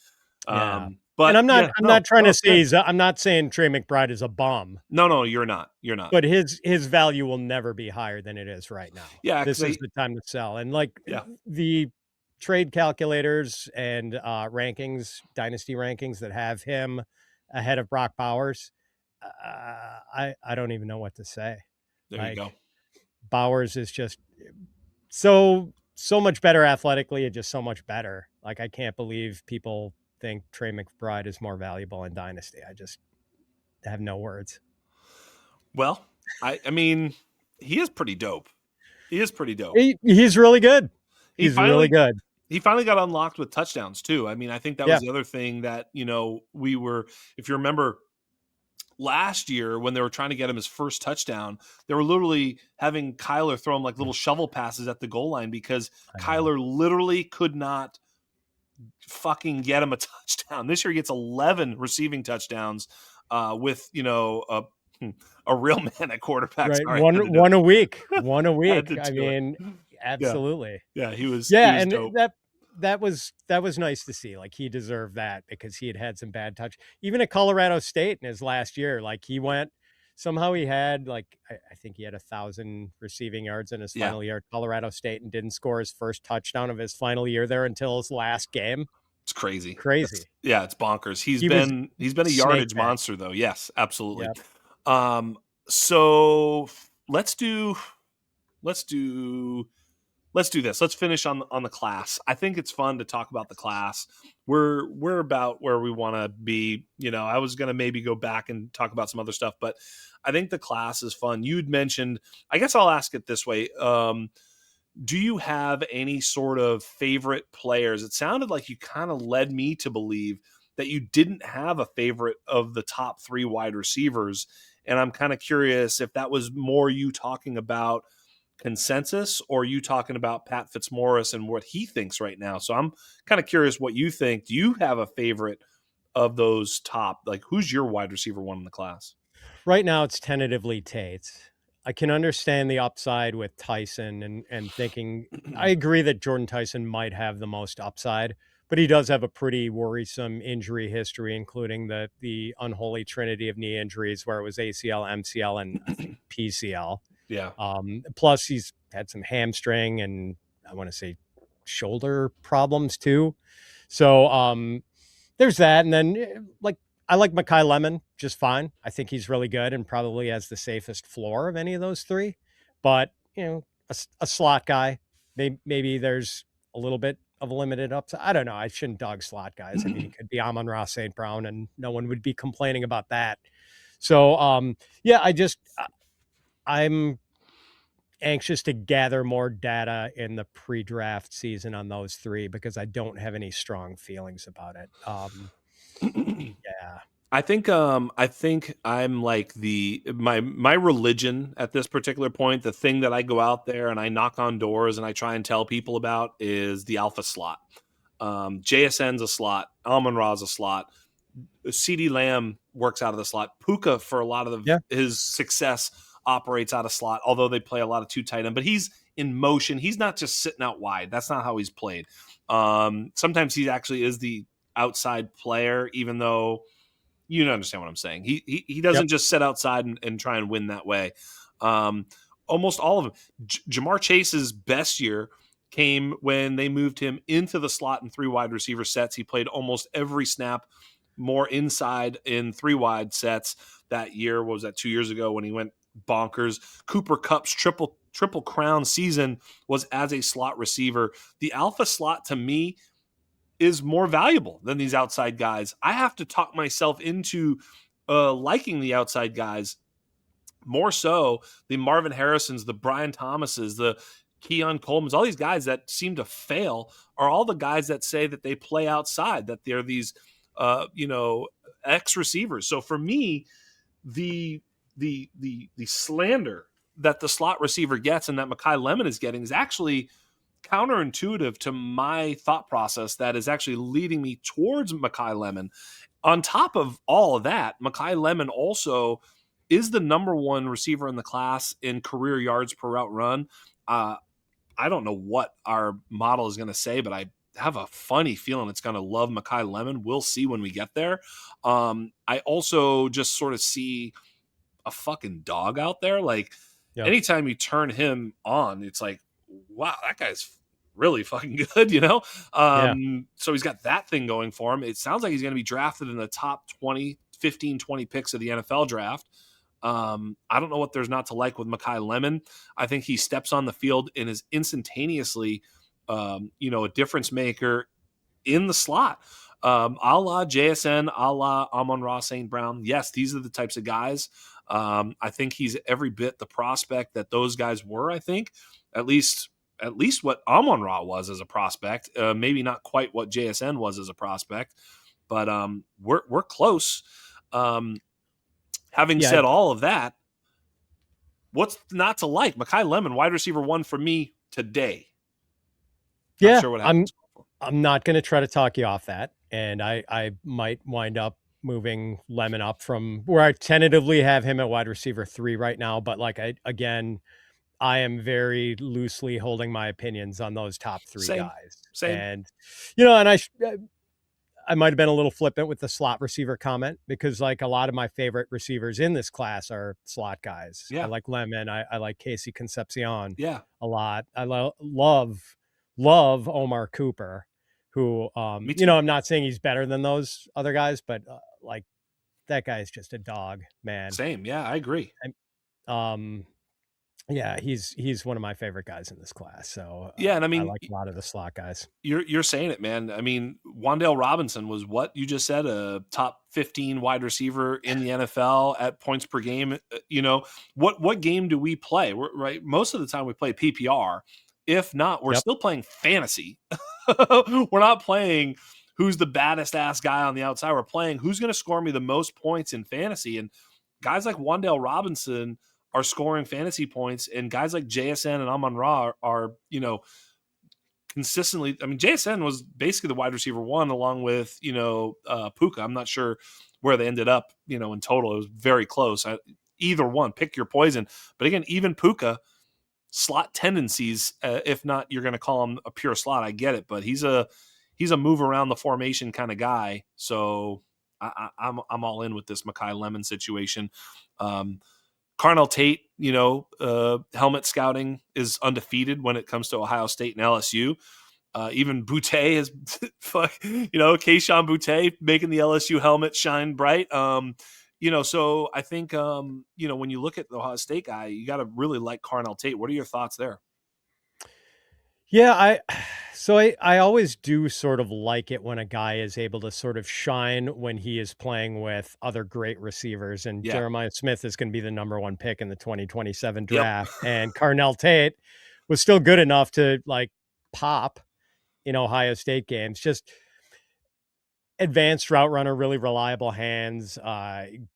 Yeah. But I'm not trying to say I'm not saying Trey McBride is a bum. No, you're not. You're not. But his value will never be higher than it is right now. Yeah, this is the time to sell. And the trade calculators and dynasty rankings that have him ahead of Brock Bowers, I don't even know what to say. There you go. Bowers is just so much better athletically and just so much better. Like, I can't believe people think Trey McBride is more valuable in Dynasty. I just have no words. Well, I mean, he is pretty dope. He's really good. He's really good. He finally got unlocked with touchdowns too. I mean, I think that was the other thing that, we were, if you remember last year when they were trying to get him his first touchdown, they were literally having Kyler throw him like little shovel passes at the goal line because Kyler literally could not fucking get him a touchdown. This year he gets 11 receiving touchdowns with, a real man at quarterback. Right. Sorry, one a week. I mean, absolutely. Yeah, he was. Yeah, he was and dope. that was nice to see. Like, he deserved that because he had some bad touch. Even at Colorado State in his last year, like, somehow he had like I think he had 1,000 receiving yards in his Yeah, final year at Colorado State and didn't score his first touchdown of his final year there until his last game. it's crazy. Crazy. It's bonkers. He was He's been a snake yardage bit. monster though. Yes, absolutely. Yep. Um, so let's do let's do this. Let's finish on the class. I think it's fun to talk about the class. We're about where we want to be. You know, I was gonna maybe go back and talk about some other stuff, but I think the class is fun. You'd mentioned. I guess I'll ask it this way. Do you have any sort of favorite players? It sounded like you kind of led me to believe that you didn't have a favorite of the top three wide receivers. And I'm kind of curious if that was more you talking about consensus or you talking about Pat Fitzmaurice and what he thinks right now. So I'm kind of curious what you think. Do you have a favorite of those top? Like, who's your wide receiver one in the class? Right now, it's tentatively Tate. I can understand the upside with Tyson and thinking I agree that Jordan Tyson might have the most upside, but he does have a pretty worrisome injury history, including the unholy trinity of knee injuries where it was ACL, MCL, and I think PCL. Yeah. Plus, he's had some hamstring and I want to say shoulder problems too. So there's that. And then like I like Mekhi Lemon just fine. I think he's really good and probably has the safest floor of any of those three. But a slot guy, maybe there's a little bit of a limited upside. I don't know. I shouldn't dog slot guys. I mean, he could be Amon-Ra St. Brown, and no one would be complaining about that. So, yeah, I'm anxious to gather more data in the pre-draft season on those three because I don't have any strong feelings about it. Yeah. I think I'm like my religion at this particular point, the thing that I go out there and I knock on doors and I try and tell people about is the alpha slot. JSN's a slot, Amon-Ra's a slot, CD Lamb works out of the slot. Puka, for a lot of Yeah. his success, operates out of slot, although they play a lot of two tight end, but he's in motion. He's not just sitting out wide. That's not how he's played. Sometimes he actually is the outside player, even though you understand what I'm saying. He Yep. doesn't just sit outside and try and win that way. Almost all of them. Jamar Chase's best year came when they moved him into the slot in three wide receiver sets. He played almost every snap more inside in three wide sets that year. What was that, 2 years ago when he went bonkers? Cooper Kupp's triple crown season was as a slot receiver. The alpha slot to me is more valuable than these outside guys. I have to talk myself into liking the outside guys more so. The Marvin Harrisons, the Brian Thomases, the Keon Coleman's, all these guys that seem to fail are all the guys that say that they play outside, that they're these, ex receivers. So for me, the slander that the slot receiver gets and that Mekhi Lemon is getting is actually counterintuitive to my thought process that is actually leading me towards Mekhi Lemon. On top of all of that, Mekhi Lemon also is the number one receiver in the class in career yards per route run. I don't know what our model is going to say, but I have a funny feeling it's going to love Mekhi Lemon. We'll see when we get there. I also just sort of see a fucking dog out there. Like Yep. anytime you turn him on, it's like, wow, that guy's really fucking good, you know? Yeah. So he's got that thing going for him. It sounds like he's going to be drafted in the top 20, 15, 20 picks of the NFL draft. I don't know what there's not to like with Mekhi Lemon. I think he steps on the field and is instantaneously, a difference maker in the slot. A la JSN, a la Amon-Ra St. Brown. Yes, these are the types of guys. I think he's every bit the prospect that those guys were, I think. At least what Amon-Ra was as a prospect. Maybe not quite what JSN was as a prospect, but we're close. Having Yeah. said all of that, what's not to like? Mekhi Lemon, wide receiver one for me today. Not Yeah. sure what happens. I'm not going to try to talk you off that. And I might wind up moving Lemon up from where I tentatively have him at wide receiver 3 right now. But again, I am very loosely holding my opinions on those top 3 Same, guys. same. And, and I might have been a little flippant with the slot receiver comment because like a lot of my favorite receivers in this class are slot guys. I Yeah, like Lemon. I like Casey Concepcion yeah. a lot. I love Omar Cooper, who, Me too. I'm not saying he's better than those other guys, but like that guy is just a dog, man. Same. Yeah, I agree. And, um, yeah, he's one of my favorite guys in this class. So Yeah, and I I mean, like a lot of the slot guys. you're saying it, man. I mean, Wan'Dale Robinson was what you just said, a top 15 wide receiver in the NFL at points per game. What game do we play? Right, most of the time we play PPR. If not, we're Yep. still playing fantasy. We're not playing who's the baddest ass guy on the outside. We're playing who's going to score me the most points in fantasy. And guys like Wan'Dale Robinson are scoring fantasy points, and guys like JSN and Amon Ra are consistently. I mean, JSN was basically the wide receiver one along with, Puka. I'm not sure where they ended up, in total. It was very close. Either one, pick your poison. But again, even Puka, slot tendencies, if not, you're going to call him a pure slot. I get it, but he's a move around the formation kind of guy. So I'm all in with this Makai Lemon situation. Carnell Tate, helmet scouting is undefeated when it comes to Ohio State and LSU. Even Boutte is, Keyshawn Boutte making the LSU helmet shine bright. So I think, when you look at the Ohio State guy, you got to really like Carnell Tate. What are your thoughts there? Yeah, I always do sort of like it when a guy is able to sort of shine when he is playing with other great receivers, and Yeah. Jeremiah Smith is going to be the number 1 pick in the 2027 Yep. draft, and Carnell Tate was still good enough to like pop in Ohio State games. Just advanced route runner, really reliable hands,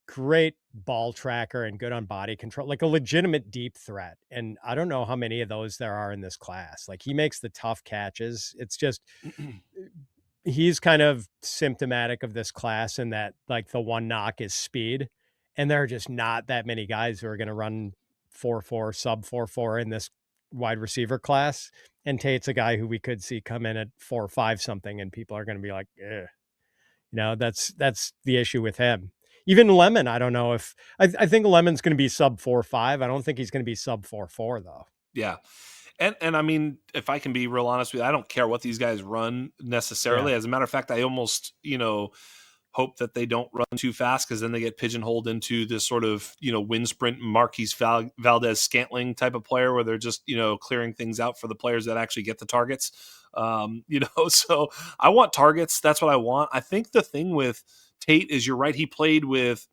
great ball tracker, and good on body control, like a legitimate deep threat. And I don't know how many of those there are in this class. Like he makes the tough catches. It's just, he's kind of symptomatic of this class in that like the one knock is speed. And there are just not that many guys who are going to run 4.4, sub 4.4 in this wide receiver class. And Tate's a guy who we could see come in at 4.5 something, and people are going to be like, eh. That's the issue with him. Even Lemon, I don't know if I think Lemon's going to be sub 4.5. I don't think he's going to be sub 4.4 though. Yeah. And I mean, if I can be real honest with you, I don't care what these guys run Yeah. necessarily. As a matter of fact, I almost, hope that they don't run too fast, because then they get pigeonholed into this sort of, wind sprint Marquise Valdez Scantling type of player where they're just, clearing things out for the players that actually get the targets. So I want targets. That's what I want. I think the thing with Tate is, you're right. He played with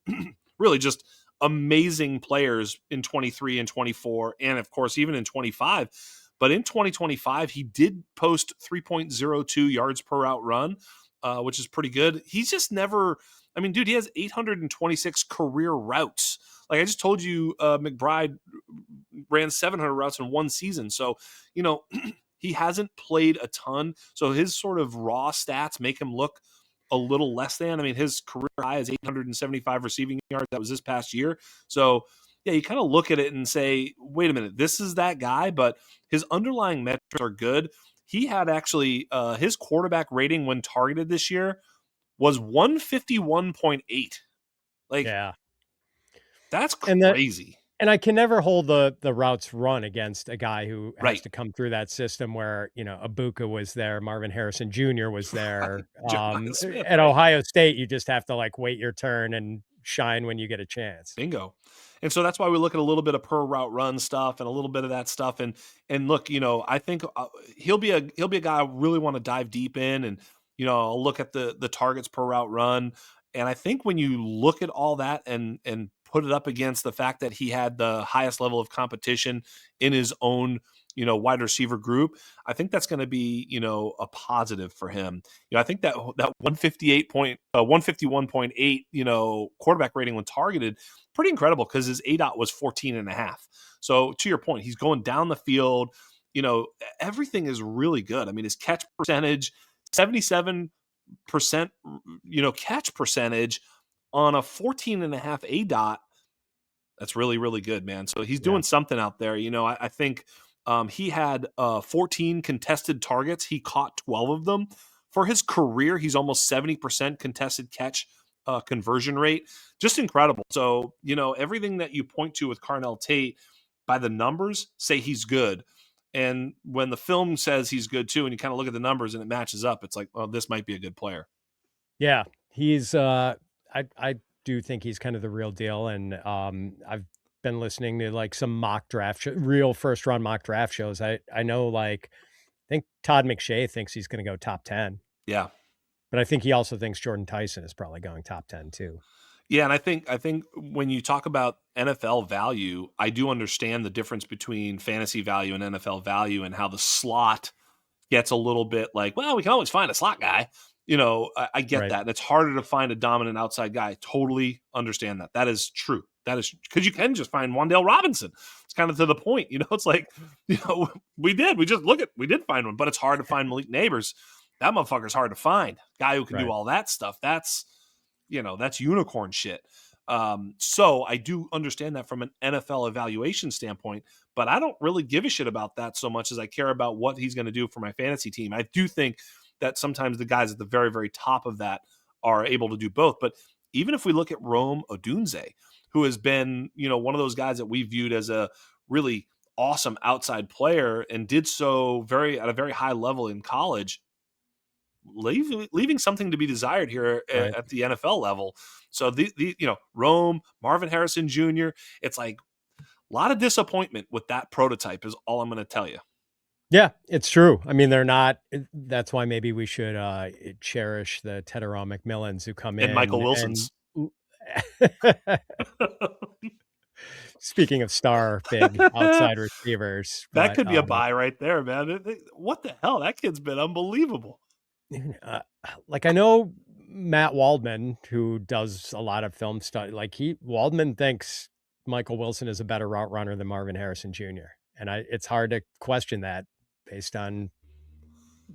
really just amazing players in 23 and 24, and of course, even in 25. But in 2025, he did post 3.02 yards per route run, which is pretty good. He's just never, I mean, dude, he has 826 career routes. Like I just told you, McBride ran 700 routes in one season. So, he hasn't played a ton. So his sort of raw stats make him look a little less than. I mean, his career high is 875 receiving yards. That was this past year. So, yeah, you kind of look at it and say, wait a minute, this is that guy, but his underlying metrics are good. He had actually his quarterback rating when targeted this year was 151.8. Like, Yeah. that's And that crazy. and I can never hold the routes run against a guy who has Right. to come through that system where, Ibuka was there, Marvin Harrison Jr. was there. Jeremiah Smith, At right? Ohio State, you just have to like wait your turn and shine when you get a chance. Bingo. And so that's why we look at a little bit of per route run stuff and a little bit of that stuff. And look, I think he'll be a guy I really want to dive deep in, and I'll look at the targets per route run. And I think when you look at all that and put it up against the fact that he had the highest level of competition in his own wide receiver group, I think that's going to be a positive for him. I think that 151.8 quarterback rating when targeted, pretty incredible, because his ADOT was 14.5. So to your point, he's going down the field. Everything is really good. I mean, his catch percentage, 77%, catch percentage on a 14.5 ADOT. That's really, really good, man. So he's Yeah. doing something out there. I think he had 14 contested targets. He caught 12 of them. For his career, he's almost 70% contested catch conversion rate. Just incredible. So, everything that you point to with Carnell Tate, by the numbers, say he's good. And when the film says he's good too, and you kind of look at the numbers and it matches up, it's like, well, this might be a good player. Yeah. He's I do think he's kind of the real deal. And I've been listening to like some mock draft real first round mock draft shows. I know like I think Todd McShay thinks he's gonna go top 10. Yeah. But I think he also thinks Jordan Tyson is probably going top 10 too. Yeah, and I think when you talk about NFL value, I do understand the difference between fantasy value and NFL value, and how the slot gets a little bit like, well, we can always find a slot guy. I get Right. that. And it's harder to find a dominant outside guy. I totally understand that. That is true. That is because you can just find Wan'Dale Robinson. It's kind of to the point. It's like, we did find one, but it's hard to find Malik Neighbors. That motherfucker's hard to find. Guy who can do Right. all that stuff. That's unicorn shit. So I do understand that from an NFL evaluation standpoint, but I don't really give a shit about that so much as I care about what he's going to do for my fantasy team. I do think that sometimes the guys at the very, very top of that are able to do both. But even if we look at Rome Odunze, who has been, one of those guys that we viewed as a really awesome outside player and did so at a very high level in college, leaving something to be desired here Right. at the NFL level. So Rome, Marvin Harrison Jr., it's like a lot of disappointment with that prototype is all I'm going to tell you. Yeah, it's true. I mean, they're not that's why maybe we should cherish the Teteron McMillans who come And Michael in and Wilson's. speaking of star big outside receivers, That but could be a buy right there, man. What the hell? That kid's been unbelievable. uh, like I know Matt Waldman, who does a lot of film study, like Waldman thinks Michael Wilson is a better route runner than Marvin Harrison Jr. And it's hard to question that based on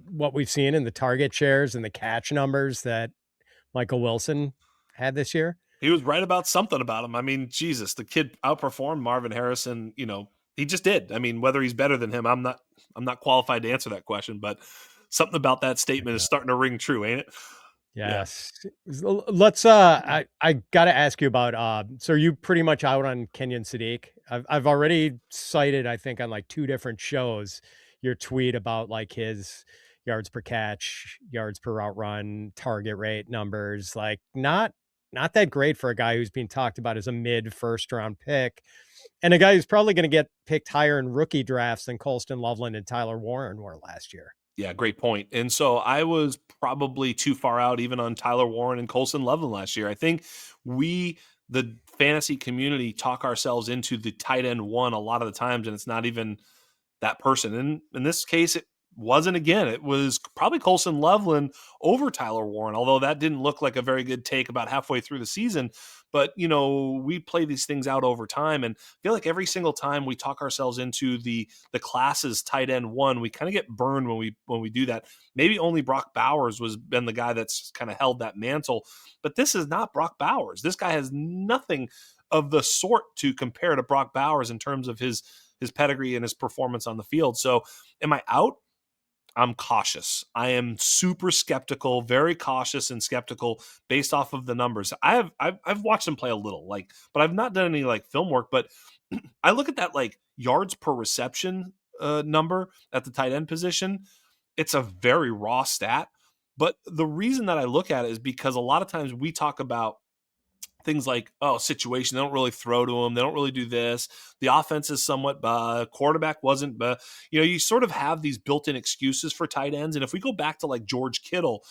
what we've seen in the target shares and the catch numbers that Michael Wilson had this year. He was right about something about him. I mean, Jesus, the kid outperformed Marvin Harrison. He just did. I mean, whether he's better than him, I'm not qualified to answer that question, but something about that statement is starting to ring true, ain't it? Yeah. Yes. Let's I got to ask you about so are you pretty much out on Kenyon Sadiq? I've already cited I think on like two different shows your tweet about like his yards per catch, yards per route run, target rate numbers, like not that great for a guy who's being talked about as a mid first round pick and a guy who's probably going to get picked higher in rookie drafts than Colston Loveland and Tyler Warren were last year. Yeah, great point. And so I was probably too far out even on Tyler Warren and Colson Loveland last year. I think the fantasy community, talk ourselves into the tight end one a lot of the times, and it's not even that person. And in this case, it wasn't again. It was probably Colson Loveland over Tyler Warren, although that didn't look like a very good take about halfway through the season. But, we play these things out over time, and I feel like every single time we talk ourselves into the classes tight end one, we kind of get burned when we do that. Maybe only Brock Bowers was been the guy that's kind of held that mantle, but this is not Brock Bowers. This guy has nothing of the sort to compare to Brock Bowers in terms of his pedigree and his performance on the field. So am I out? I'm cautious. I am super skeptical, very cautious and skeptical based off of the numbers. I've watched him play a little, but I've not done any like film work. But I look at that like yards per reception number at the tight end position. It's a very raw stat. But the reason that I look at it is because a lot of times we talk about things like, situation. They don't really throw to him. They don't really do this. The offense is somewhat, quarterback wasn't, you sort of have these built-in excuses for tight ends. And if we go back to like George Kittle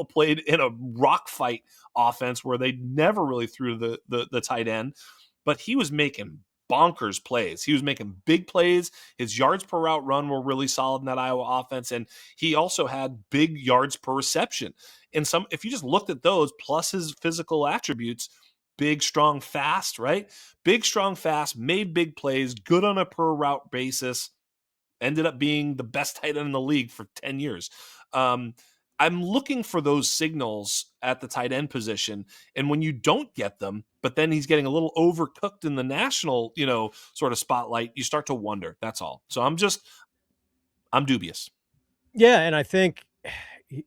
played in a rock fight offense where they never really threw the tight end, but he was making bonkers plays. He was making big plays. His yards per route run were really solid in that Iowa offense. And he also had big yards per reception. And if you just looked at those plus his physical attributes, big, strong, fast, right? Big, strong, fast, made big plays, good on a per route basis, ended up being the best tight end in the league for 10 years. I'm looking for those signals at the tight end position. And when you don't get them, but then he's getting a little overcooked in the national, sort of spotlight, you start to wonder. That's all. So I'm dubious. Yeah, and I think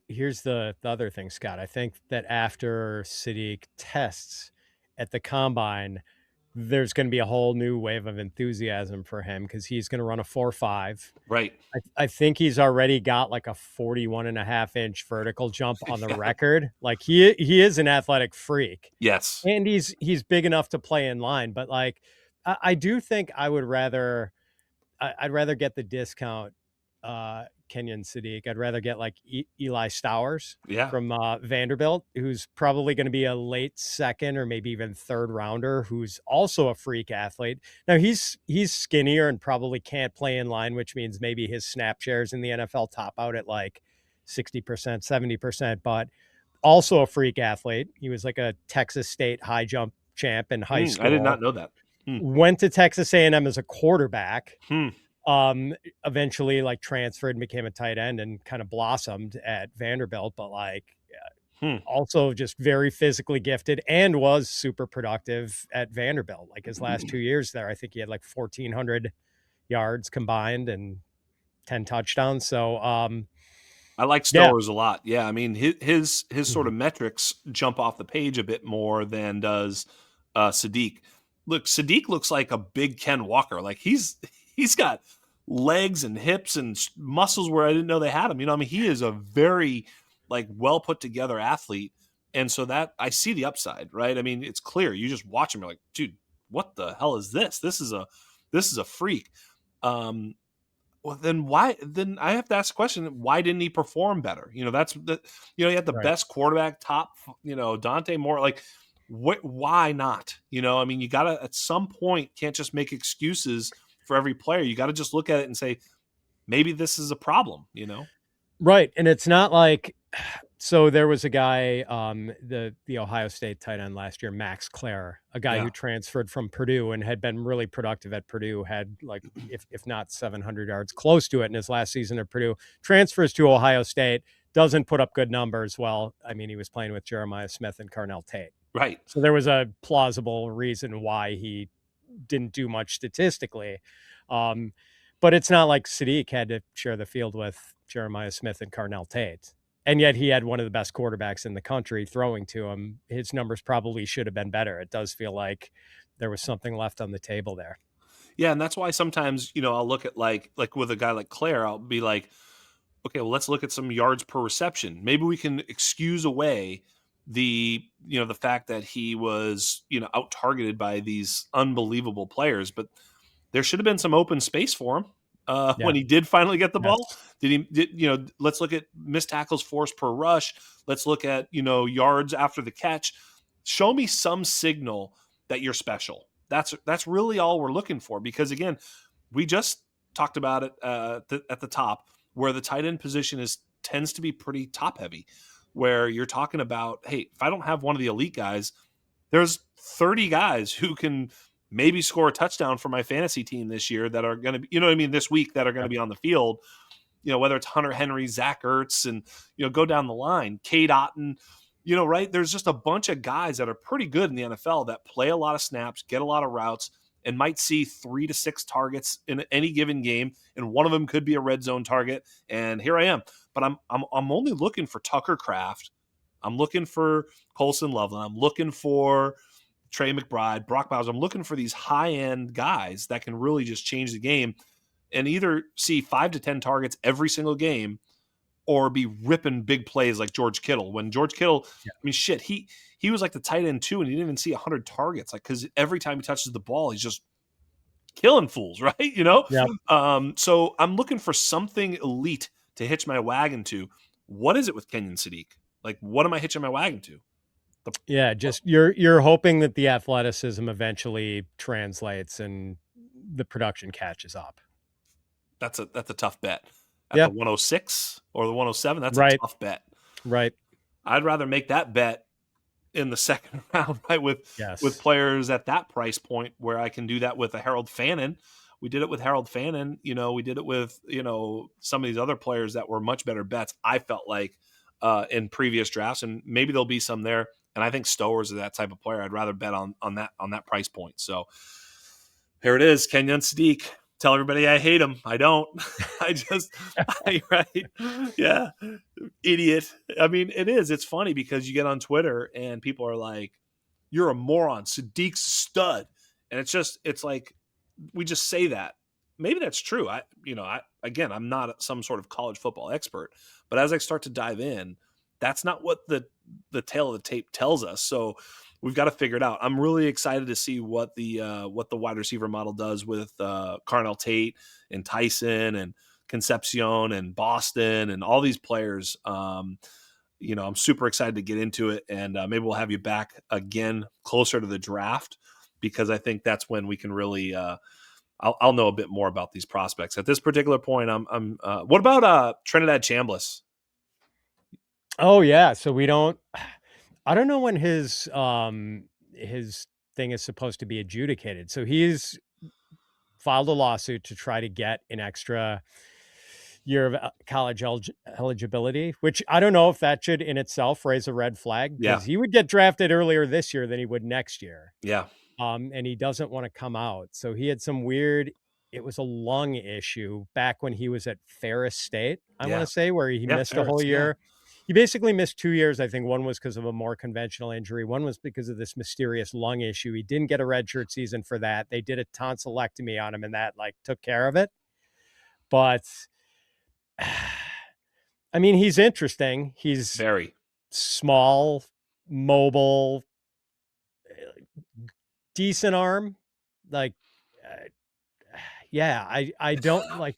here's the other thing, Scott. I think that after Sadiq tests at the combine, there's going to be a whole new wave of enthusiasm for him because he's going to run a 4.5. Right. I think he's already got like a 41.5-inch vertical jump on the Yeah. record. Like he is an athletic freak, Yes. and he's big enough to play in line. But like, I do think I'd rather get the discount, Kenyon Sadiq. I'd rather get like Eli Stowers Yeah. from Vanderbilt, who's probably going to be a late second or maybe even third rounder, who's also a freak athlete. Now he's skinnier and probably can't play in line, which means maybe his snap shares in the NFL top out at like 60%, 70%, but also a freak athlete. He was like a Texas State high jump champ in high I did not school. know that. Went to Texas A&M as a quarterback. Hmm. Eventually like transferred and became a tight end and kind of blossomed at Vanderbilt, but like also just very physically gifted and was super productive at Vanderbilt. Like his last 2 years there, I think he had like 1,400 yards combined and 10 touchdowns. So, I like yeah. Stowers a lot. Yeah, I mean his sort of metrics jump off the page a bit more than does Sadiq. Look, Sadiq looks like a big Ken Walker. Like he's got legs and hips and muscles where I didn't know they had them. I mean, he is a very like well put together athlete, and so that I see the upside, right? I mean, it's clear. You just watch him, you're like, dude, what the hell is this? This is a freak. Well, then why? Then I have to ask the question: why didn't he perform better? That's the. He had the Right. best quarterback, top. Dante Moore. Like, why not? I mean, you gotta at some point can't just make excuses for every player. You got to just look at it and say maybe this is a problem. Right. And it's not like, so there was a guy, the Ohio State tight end last year, Max Clare, a guy Yeah. who transferred from Purdue and had been really productive at Purdue, had like, if not 700 yards, close to it in his last season at Purdue, transfers to Ohio State, doesn't put up good numbers. Well, I mean, he was playing with Jeremiah Smith and Carnell Tate. Right. So there was a plausible reason why he didn't do much statistically. But it's not like Sadiq had to share the field with Jeremiah Smith and Carnell Tate. And yet he had one of the best quarterbacks in the country throwing to him. His numbers probably should have been better. It does feel like there was something left on the table there. Yeah, and that's why sometimes I'll look at like with a guy like Claire, I'll be like, okay, well, let's look at some yards per reception. Maybe we can excuse away the fact that he was out targeted by these unbelievable players, but there should have been some open space for him Yeah. when he did finally get the ball. Yes. Let's look at missed tackles forced per rush. Let's look at yards after the catch. Show me some signal that you're special. That's really all we're looking for, because again, we just talked about it at the top, where the tight end position tends to be pretty top heavy, where you're talking about, hey, if I don't have one of the elite guys, there's 30 guys who can maybe score a touchdown for my fantasy team this year that are going to be, this week, that are going to be on the field, whether it's Hunter Henry, Zach Ertz, and, go down the line, Cade Otton, right? There's just a bunch of guys that are pretty good in the NFL that play a lot of snaps, get a lot of routes, and might see 3 to 6 targets in any given game, and one of them could be a red zone target. And here I am, but I'm only looking for Tucker Kraft. I'm looking for Colson Loveland. I'm looking for Trey McBride, Brock Bowers. I'm looking for these high-end guys that can really just change the game and either see 5 to 10 targets every single game or be ripping big plays like George Kittle. When George Kittle, I mean, shit, he was like the tight end too, and he didn't even see 100 targets, like, because every time he touches the ball, he's just killing fools, right? Yeah. So I'm looking for something elite to hitch my wagon to. What is it with Kenyon Sadiq? Like, what am I hitching my wagon to? Yeah, just you're hoping that the athleticism eventually translates and the production catches up. That's a tough bet. At Yeah. the 106 or the 107, that's Right. a tough bet. Right. I'd rather make that bet in the second round, right, with Yes. players at that price point, where I can do that with a Harold Fannin. We did it with Harold Fannin. We did it with some of these other players that were much better bets. I felt like in previous drafts, and maybe there'll be some there. And I think Stowers is that type of player. I'd rather bet on that price point. So here it is, Kenyon Sadiq. Tell everybody I hate him. I don't. Right? Yeah, idiot. I mean, it is. It's funny because you get on Twitter and people are like, "You're a moron. Sadiq's a stud," and it's like we just say that. Maybe that's true. I'm not some sort of college football expert, but as I start to dive in, that's not what the tail of the tape tells us. So we've got to figure it out. I'm really excited to see what the wide receiver model does with Carnell Tate and Tyson and Concepcion and Boston and all these players. I'm super excited to get into it, and maybe we'll have you back again closer to the draft, because I think that's when we can really I'll know a bit more about these prospects. At this particular point, what about Trinidad Chambliss? Oh yeah, so I don't know when his thing is supposed to be adjudicated. So he's filed a lawsuit to try to get an extra year of college eligibility, which I don't know if that should in itself raise a red flag, Yeah. because he would get drafted earlier this year than he would next year. Yeah. And he doesn't want to come out. So he had some weird, it was a lung issue back when he was at Ferris State, I want Yeah. to say, where he missed a whole Ferris, year. He basically missed 2 years. I think one was because of a more conventional injury. One was because of this mysterious lung issue. He didn't get a redshirt season for that. They did a tonsillectomy on him, and that took care of it. But I mean, he's interesting. He's very small, mobile, decent arm. Yeah, I don't like.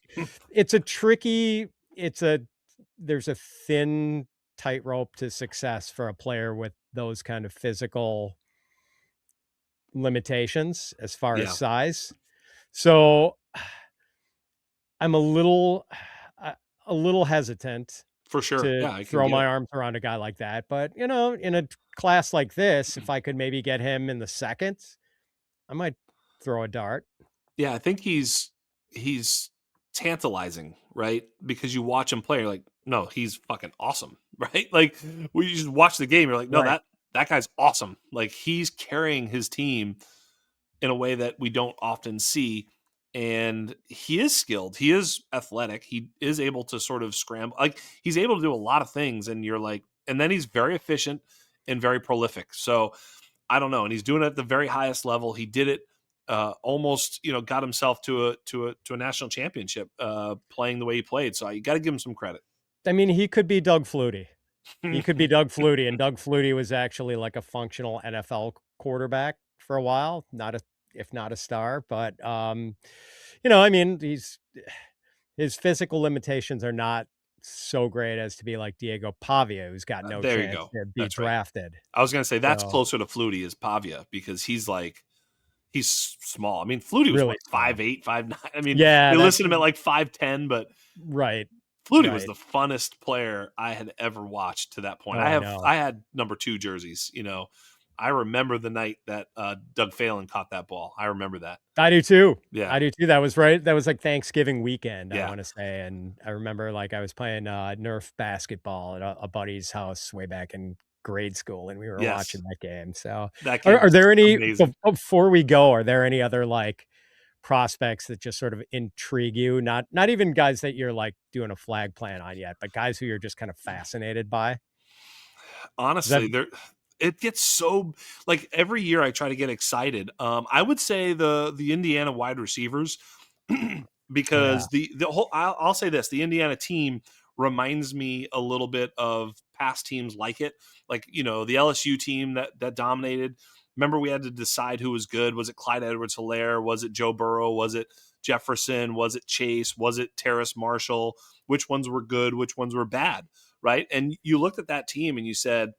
It's a tricky. There's a thin tightrope to success for a player with those kind of physical limitations as far as size. So I'm a little hesitant for sure to throw my arms around a guy like that. But in a class like this, if I could maybe get him in the second, I might throw a dart. Yeah, I think he's tantalizing, right? Because you watch him play, you're like, no, he's fucking awesome, right? Like when you just watch the game, you're like, no, Right. that guy's awesome. Like he's carrying his team in a way that we don't often see. And he is skilled. He is athletic. He is able to sort of scramble. Like he's able to do a lot of things. And you're like, and then he's very efficient and very prolific. So I don't know. And he's doing it at the very highest level. He did it almost, got himself to a national championship playing the way he played. So you got to give him some credit. I mean, he could be Doug Flutie. He could be Doug Flutie, and Doug Flutie was actually like a functional NFL quarterback for a while, if not a star. But I mean, his physical limitations are not so great as to be like Diego Pavia, who's got no there you chance go. to be That's right. drafted. I was going to say that's So, closer to Flutie is Pavia, because he's small. I mean, Flutie was really like 5'8", 5'9". I mean, yeah, they listed him at like 5'10", but right. Flutie was the funnest player I had ever watched to that point. Oh, I had number 2 jerseys. I remember the night that Doug Phelan caught that ball. I remember that. I do too. Yeah, I do too. That was right. That was like Thanksgiving weekend, I yeah. want to say. And I remember I was playing Nerf basketball at a buddy's house way back in grade school, and we were watching that game. So that game are there any, amazing. before we go, are there any other prospects that just sort of intrigue you? Not even guys that you're doing a flag plan on yet, but guys who you're just kind of fascinated by? Honestly, it gets so every year I try to get excited. I would say the Indiana wide receivers, because the whole I'll say this, the Indiana team reminds me a little bit of past teams like it. The LSU team that dominated. Remember, we had to decide who was good. Was it Clyde Edwards-Helaire? Was it Joe Burrow? Was it Jefferson? Was it Chase? Was it Terrace Marshall? Which ones were good? Which ones were bad? Right? And you looked at that team and you said,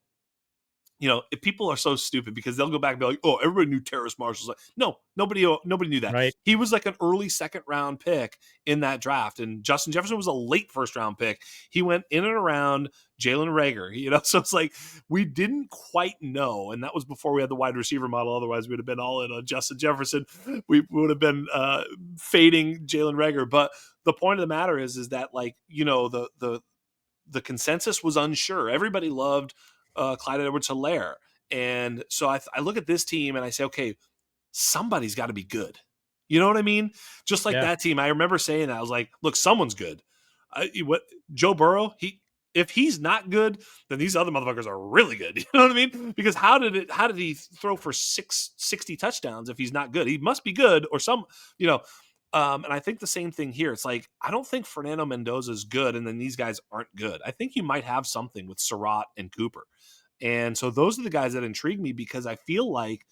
if people are so stupid, because they'll go back and be like, oh, everybody knew Terrace Marshall's no, nobody knew that. Right. He was like an early second round pick in that draft. And Justin Jefferson was a late first round pick. He went in and around Jalen Reagor, so it's like, we didn't quite know. And that was before we had the wide receiver model. Otherwise we would have been all in on Justin Jefferson. We would have been fading Jalen Reagor. But the point of the matter is that the consensus was unsure. Everybody loved Clyde Edwards-Helaire. And so I look at this team and I say, okay, somebody's got to be good. You know what I mean? Just like Yeah. that team. I remember saying that. I was like, look, someone's good. Joe Burrow, if he's not good, then these other motherfuckers are really good. You know what I mean? Because how did he throw for 60 touchdowns if he's not good? He must be good or some, you know. And I think the same thing here. It's like, I don't think Fernando Mendoza is good, and then these guys aren't good. I think you might have something with Surratt and Cooper. And so those are the guys that intrigue me, because I feel like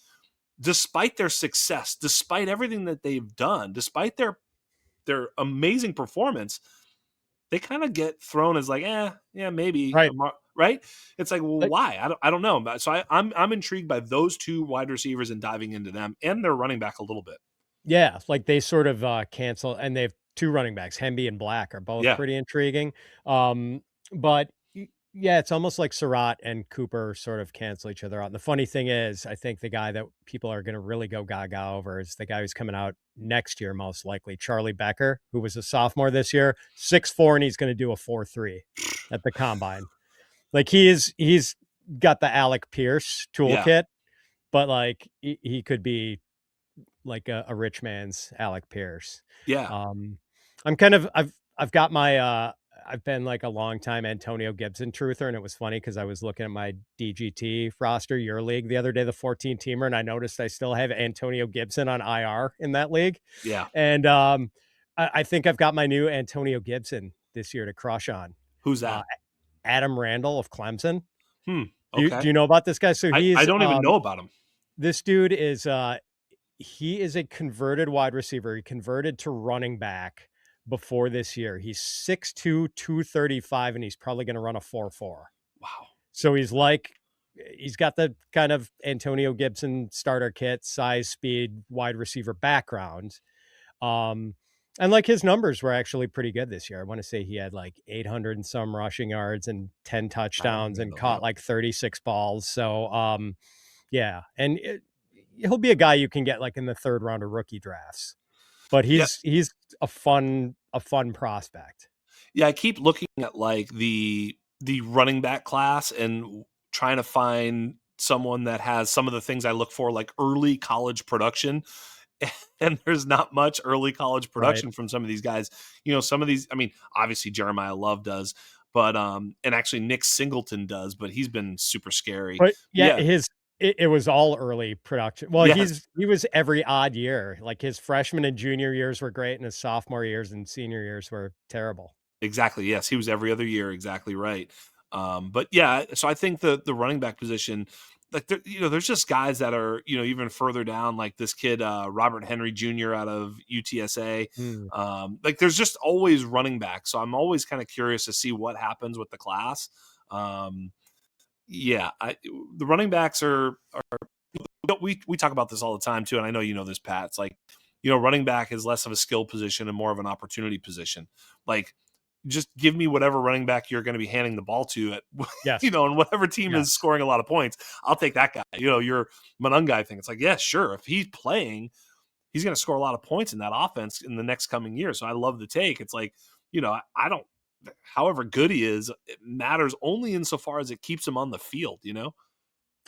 despite their success, despite everything that they've done, despite their amazing performance, they kind of get thrown as like, yeah, maybe, Right. right? It's like, well, Like, why? I don't know. So I'm intrigued by those two wide receivers and diving into them, and their running back a little bit. yeah, like they sort of cancel, and they have two running backs, Hemby and Black, are both Yeah, pretty intriguing. But yeah, it's almost like Surratt and Cooper sort of cancel each other out. And the funny thing is, I think the guy that people are going to really go gaga over is the guy who's coming out next year, most likely, Charlie Becker, who was a sophomore this year, 6'4", and he's going to do a 4.3 at the combine. Like he's got the Alec Pierce yeah, toolkit, but like he could be like a rich man's Alec Pierce. yeah, I'm kind of I've got my I've been like a long time Antonio Gibson truther, and it was funny because I was looking at my DGT roster, your league, the other day, the 14 teamer, and I noticed I still have Antonio Gibson on IR in that league, yeah. and I think I've got my new Antonio Gibson this year to crush on. Who's Uh, that? Adam Randall of Clemson. Do Okay. you know about this guy? So I he's don't even know about him. this dude is he is a converted wide receiver. He converted to running back before this year. He's 6'2", 235, and he's probably going to run a 4.4. Wow. So he's got the kind of Antonio Gibson starter kit, size, speed, wide receiver background. And like his numbers were actually pretty good this year. I want to say he had like 800 and some rushing yards and 10 Adam touchdowns and Randall, caught yep. like 36 balls. So, yeah. And he'll be a guy you can get like in the third round of rookie drafts, but Yeah, he's a fun prospect. yeah. I keep looking at like the running back class and trying to find someone that has some of the things I look for, like early college production. And there's not much early college Right. production from some of these guys. You know, some of these, I mean, obviously Jeremiah Love does, but and actually Nick Singleton does, but he's been super scary. But yeah, Yeah, it was all early production. Well, yes, he was every odd year. Like his freshman and junior years were great, and his sophomore years and senior years were terrible. exactly. Yes, he was every other year. Exactly right. But yeah, so I think the running back position, like there's just guys that are even further down, like this kid Robert Henry Jr. out of UTSA. Hmm. Like there's just always running back, so I'm always kind of curious to see what happens with the class. Um, yeah, the running backs are we talk about this all the time too, and I know you know this, Pat. It's like running back is less of a skill position and more of an opportunity position. Like just give me whatever running back you're going to be handing the ball to at Yes. and whatever team is Yes. scoring a lot of points, I'll take that guy. Your Monungai thing. It's like, yeah, sure. If he's playing, he's going to score a lot of points in that offense in the next coming year. So I love the take. It's like, I don't, however good he is, it matters only insofar as it keeps him on the field.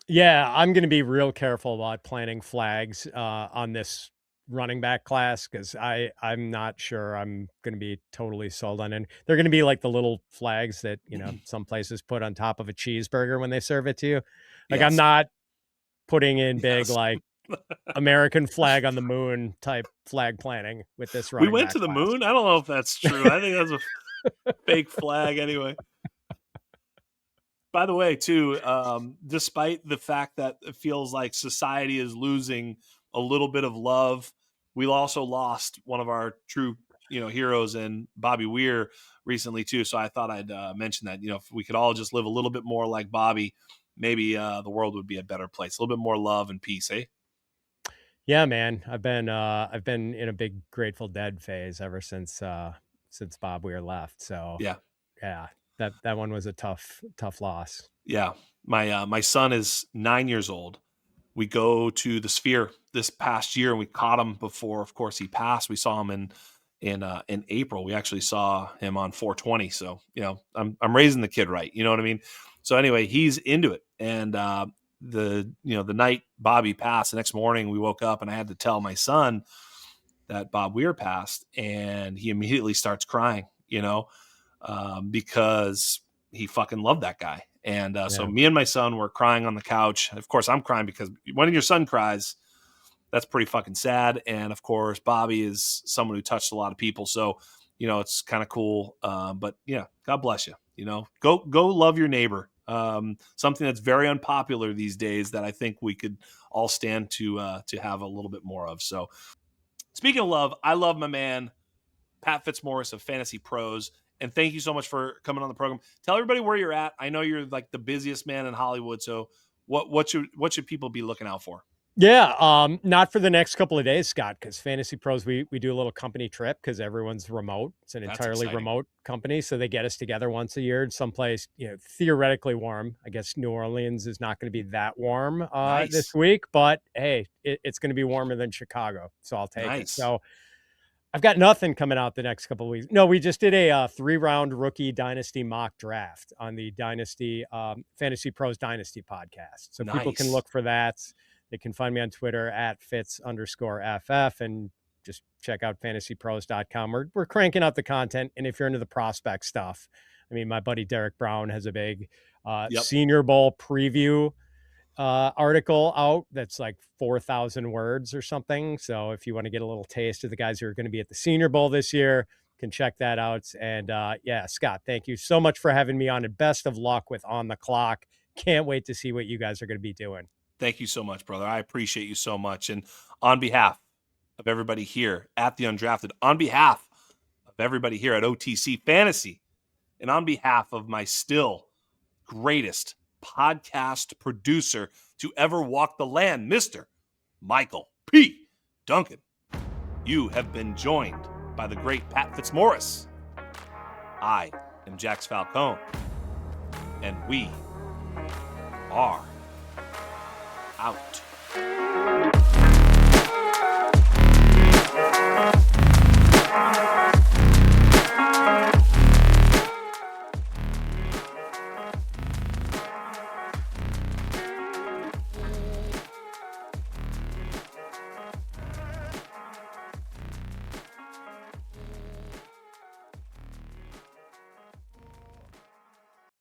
Yeah, I'm going to be real careful about planting flags on this running back class because I'm not sure I'm going to be totally sold on it. They're going to be like the little flags that some places put on top of a cheeseburger when they serve it to you. Like I'm Yes. not putting in big Yes. like American flag on the moon type flag planting with this We running went back to the class. moon. I don't know if that's true. I think that's a fake flag anyway. By the way, too, despite the fact that it feels like society is losing a little bit of love, we also lost one of our true, heroes in Bobby Weir recently too. So I thought I'd mention that. If we could all just live a little bit more like Bobby, maybe the world would be a better place. A little bit more love and peace, eh? Yeah, man. I've been in a big Grateful Dead phase ever since Bob Weir left. So Yeah, yeah, that one was a tough loss. yeah. My son is 9 years old. We go to the Sphere this past year, and we caught him before, of course, he passed. We saw him in April. We actually saw him on 420. So, I'm raising the kid right. You know what I mean? So anyway, he's into it. And the night Bobby passed, the next morning we woke up and I had to tell my son that Bob Weir passed, and he immediately starts crying, because he fucking loved that guy. And so me and my son were crying on the couch. Of course, I'm crying because when your son cries, that's pretty fucking sad. And of course, Bobby is someone who touched a lot of people. So, it's kind of cool. But yeah, God bless you. Go love your neighbor. Something that's very unpopular these days that I think we could all stand to have a little bit more of. So speaking of love, I love my man, Pat Fitzmaurice of Fantasy Pros. And thank you so much for coming on the program. Tell everybody where you're at. I know you're like the busiest man in Hollywood. So what should people be looking out for? Yeah, not for the next couple of days, Scott, because Fantasy Pros, we do a little company trip because everyone's remote. It's an entirely remote company, so they get us together once a year, someplace theoretically warm. I guess New Orleans is not going to be that warm this week, but hey, it's going to be warmer than Chicago, so I'll take it. So I've got nothing coming out the next couple of weeks. No, we just did a 3-round rookie dynasty mock draft on the Dynasty Fantasy Pros Dynasty podcast, so people can look for that. They can find me on Twitter at Fitz_FF and just check out fantasypros.com. We're cranking out the content. And if you're into the prospect stuff, I mean, my buddy Derek Brown has a big Senior Bowl preview article out that's like 4,000 words or something. So if you want to get a little taste of the guys who are going to be at the Senior Bowl this year, can check that out. And Scott, thank you so much for having me on, and best of luck with On the Clock. Can't wait to see what you guys are going to be doing. Thank you so much, brother. I appreciate you so much. And on behalf of everybody here at The Undrafted, on behalf of everybody here at OTC Fantasy, and on behalf of my still greatest podcast producer to ever walk the land, Mr. Michael P. Duncan, you have been joined by the great Pat Fitzmaurice. I am Jax Falcone, and we are out.